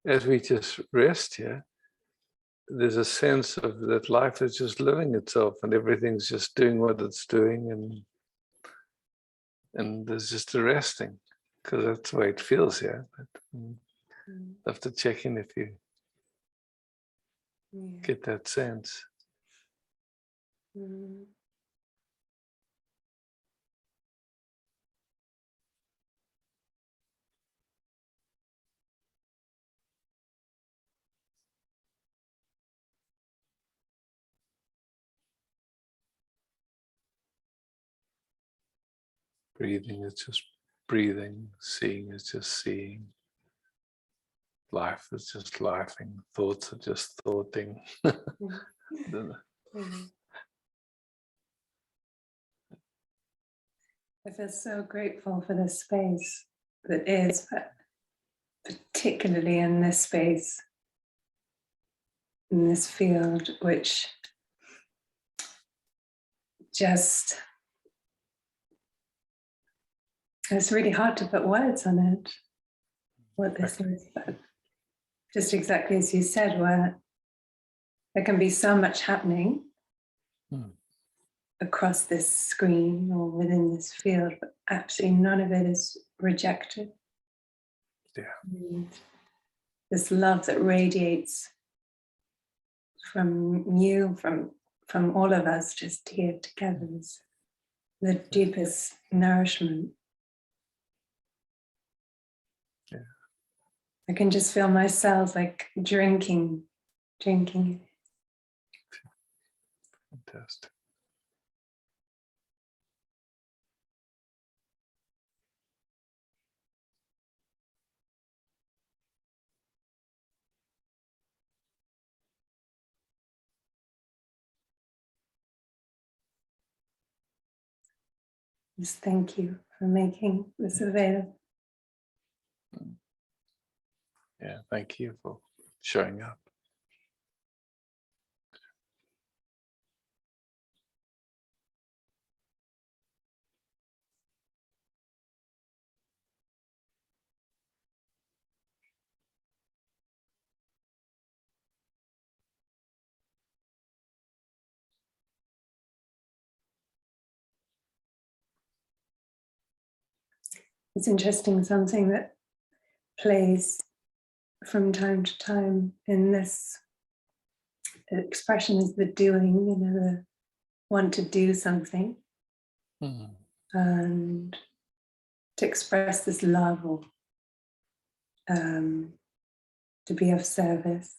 as we just rest here, there's a sense of that life is just living itself and everything's just doing what it's doing, and there's just a resting, because that's the way it feels here. But have to check in if you Yeah. get that sense. Mm. Breathing is just breathing, seeing is just seeing. Life is just laughing, thoughts are just thoughting. Mhm. I feel so grateful for this space that is, but particularly in this space, in this field, which just, it's really hard to put words on it, what this is, but just exactly as you said, where there can be so much happening across this screen or within this field, but absolutely none of it is rejected. Yeah. And this love that radiates from you, from all of us just here together is the deepest nourishment. Yeah. I can just feel my cells like drinking. Fantastic. Just thank you for making this available. Yeah, thank you for showing up. It's interesting, something that plays from time to time in this expression is the doing, the want to do something and to express this love or to be of service.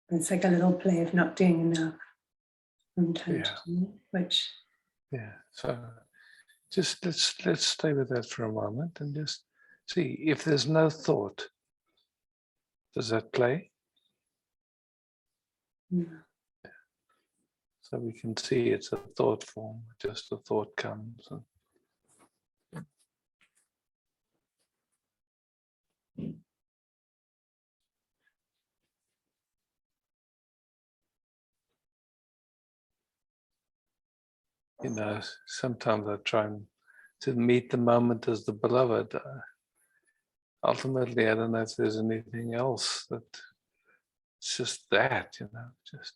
It's like a little play of not doing enough from time to time, which so just let's stay with that for a moment and just see if there's no thought. Does that play? So we can see it's a thought form, just a thought comes. Sometimes I try to meet the moment as the beloved. Ultimately, I don't know if there's anything else, that it's just that, just.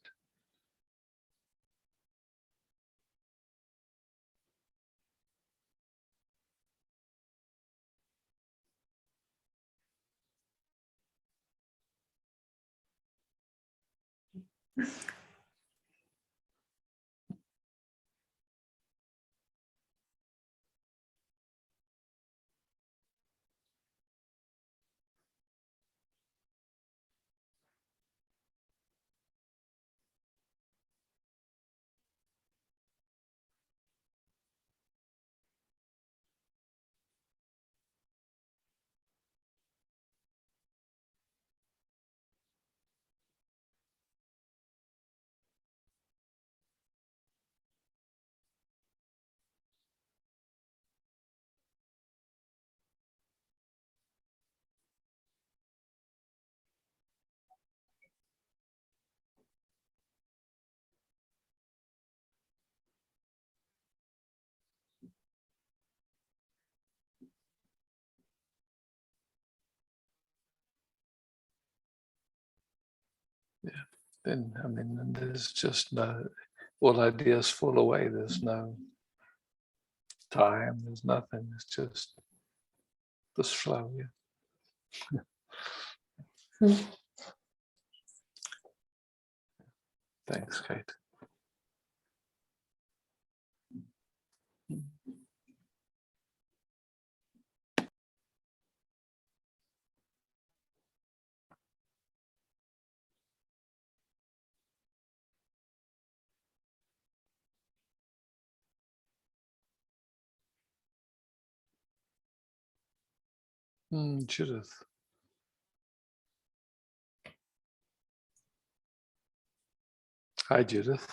Then, and there's just no, all ideas fall away. There's no time, there's nothing. It's just this flow. Thanks, Kate. Judith. Hi, Judith.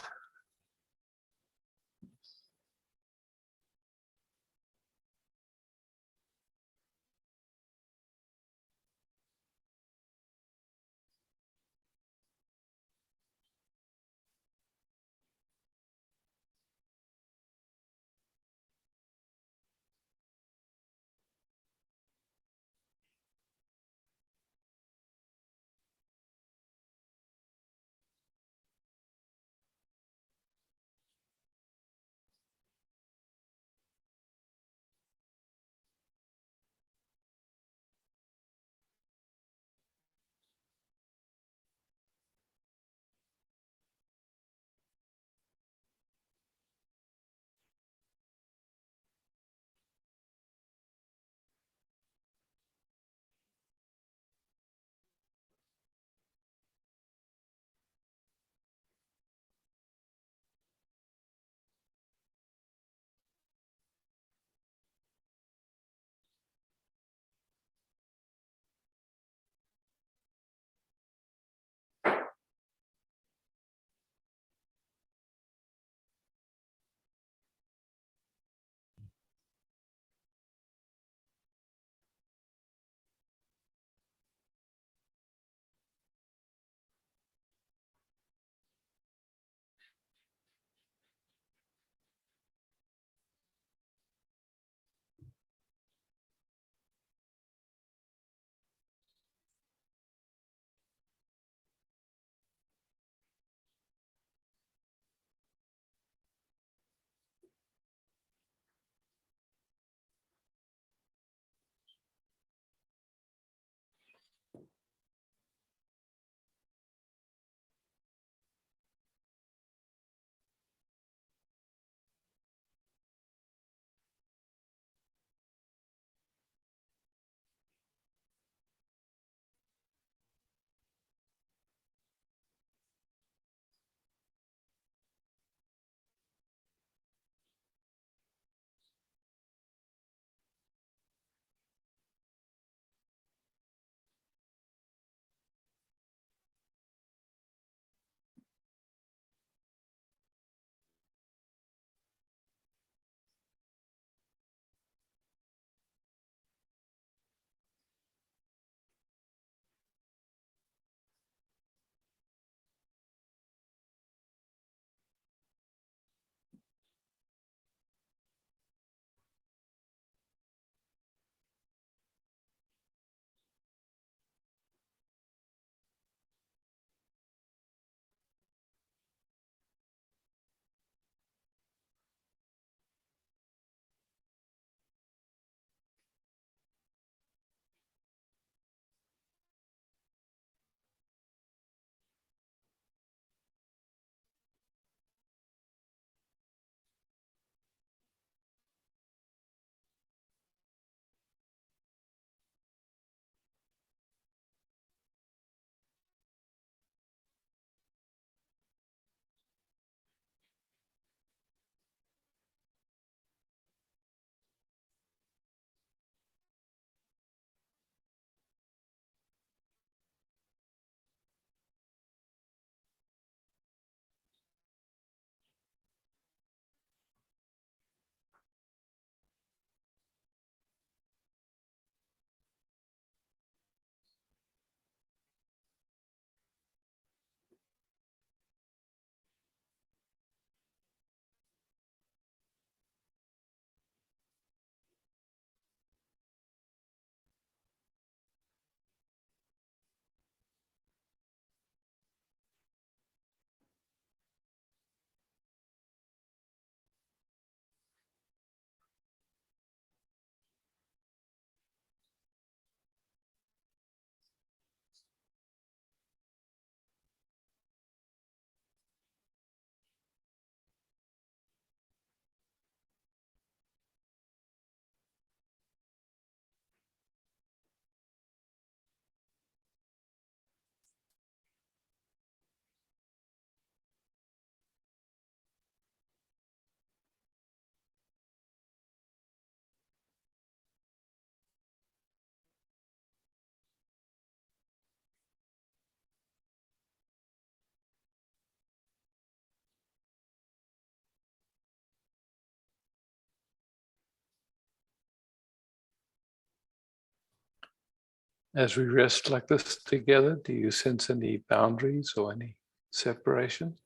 As we rest like this together, do you sense any boundaries or any separation?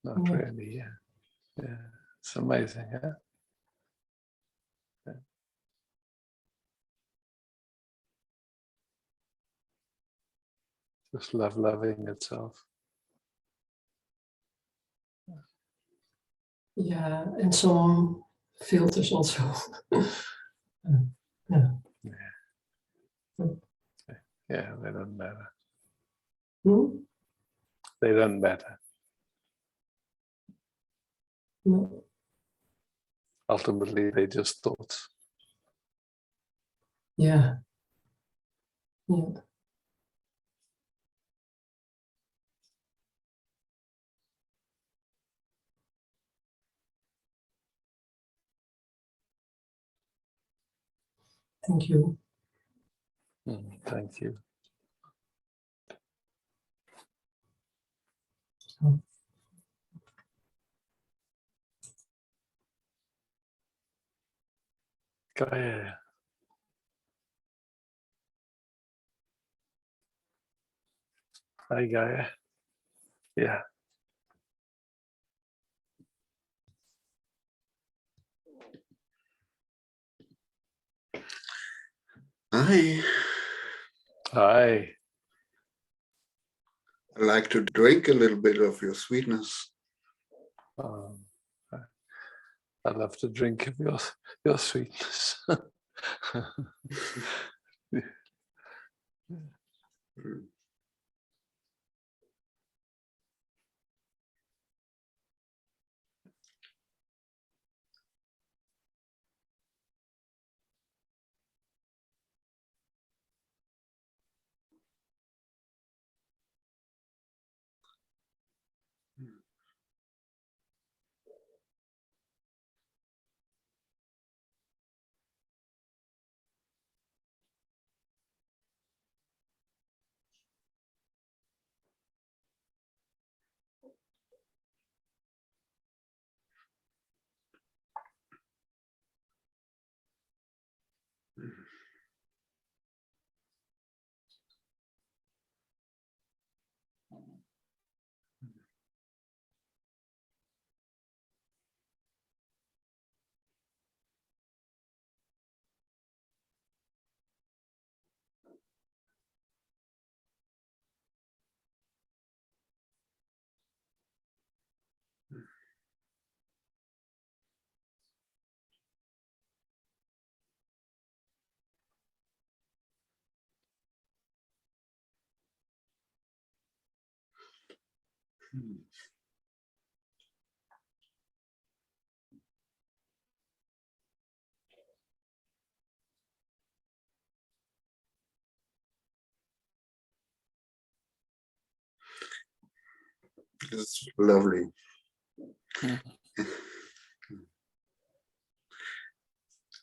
Not Yeah. really, yeah. Yeah, it's amazing, huh? Yeah. Just loving itself. Yeah, and some filters also. Yeah. Yeah, they don't matter. Hmm? They don't matter. No. Ultimately, they're just thoughts. Yeah. Yeah. Thank you. Thank you. Oh. Gaia. Hi, Gaia. Yeah. Hi, Hi. I like to drink a little bit of your sweetness. I love to drink of your sweetness. It's lovely.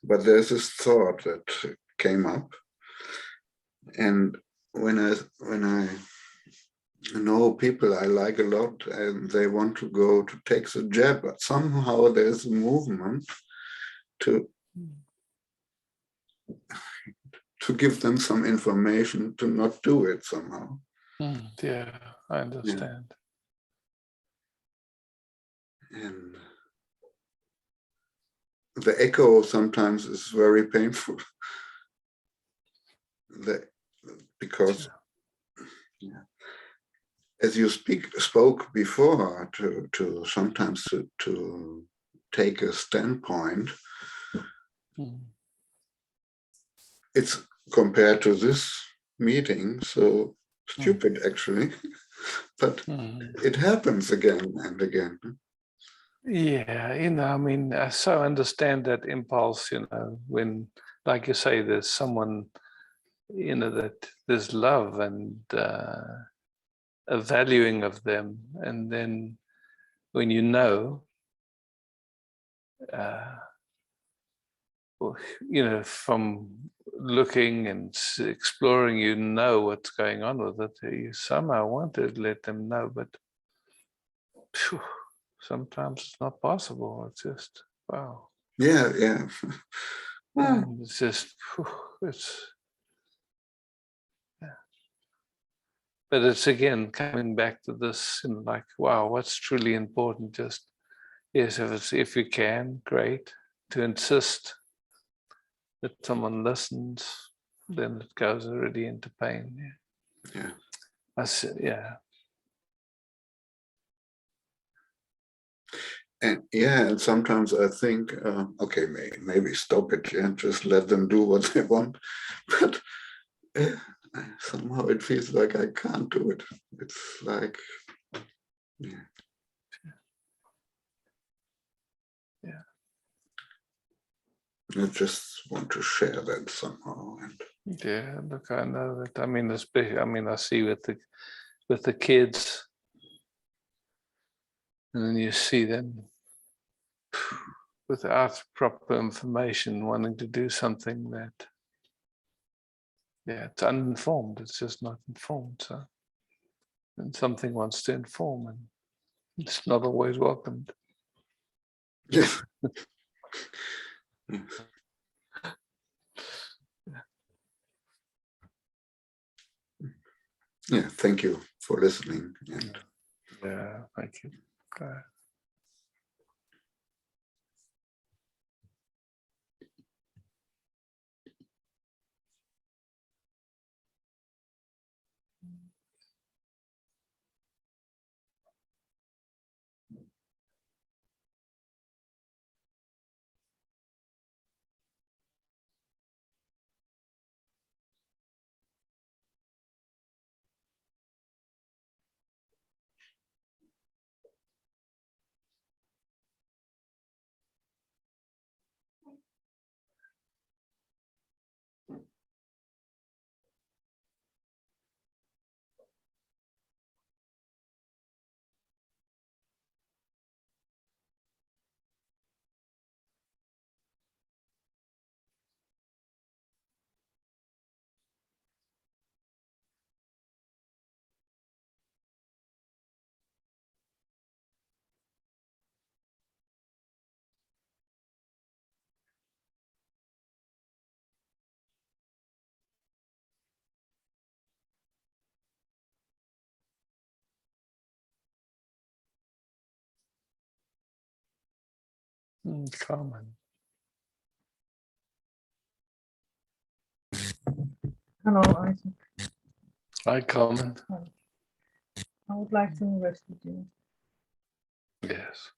But there's this thought that came up, and when I know people I like a lot and they want to go to take the jab, but somehow there's a movement to give them some information to not do it somehow. Yeah, I understand. Yeah. And the echo sometimes is very painful. Because as you spoke before, to sometimes to take a standpoint, it's compared to this meeting so stupid actually, but it happens again and again. Yeah, I mean, I so understand that impulse, when, like you say, there's someone, that there's love and a valuing of them. And then when from looking and exploring, what's going on with it, you somehow want to let them know, but sometimes it's not possible. It's just, wow. Yeah. And it's just, but it's again coming back to this, like, wow, what's truly important? Just, yes, if you can, great. To insist that someone listens, then it goes already into pain. Yeah. Yeah. And sometimes I think, okay, maybe stop it and just let them do what they want. But somehow it feels like I can't do it. It's like, yeah. I just want to share that somehow. And Yeah, look, I know that. I mean, I see with the kids, and then you see them without proper information wanting to do something that, yeah, it's uninformed. It's just not informed. So, and something wants to inform, and it's not always welcomed. yeah. Yeah, thank you for listening. And yeah, thank you. Carmen. Hello, Isaac. Hi, Carmen. I would like to rest with you. Yes.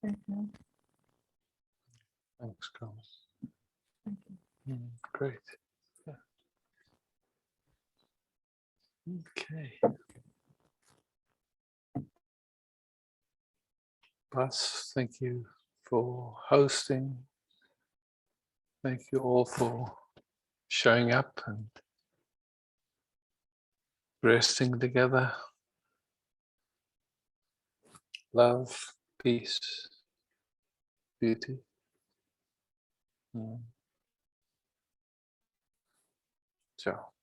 Thank you. Thanks, Carl. Thank you. Great. Yeah. Okay. Bas, thank you for hosting. Thank you all for showing up and resting together. Love, peace, beauty. Ciao.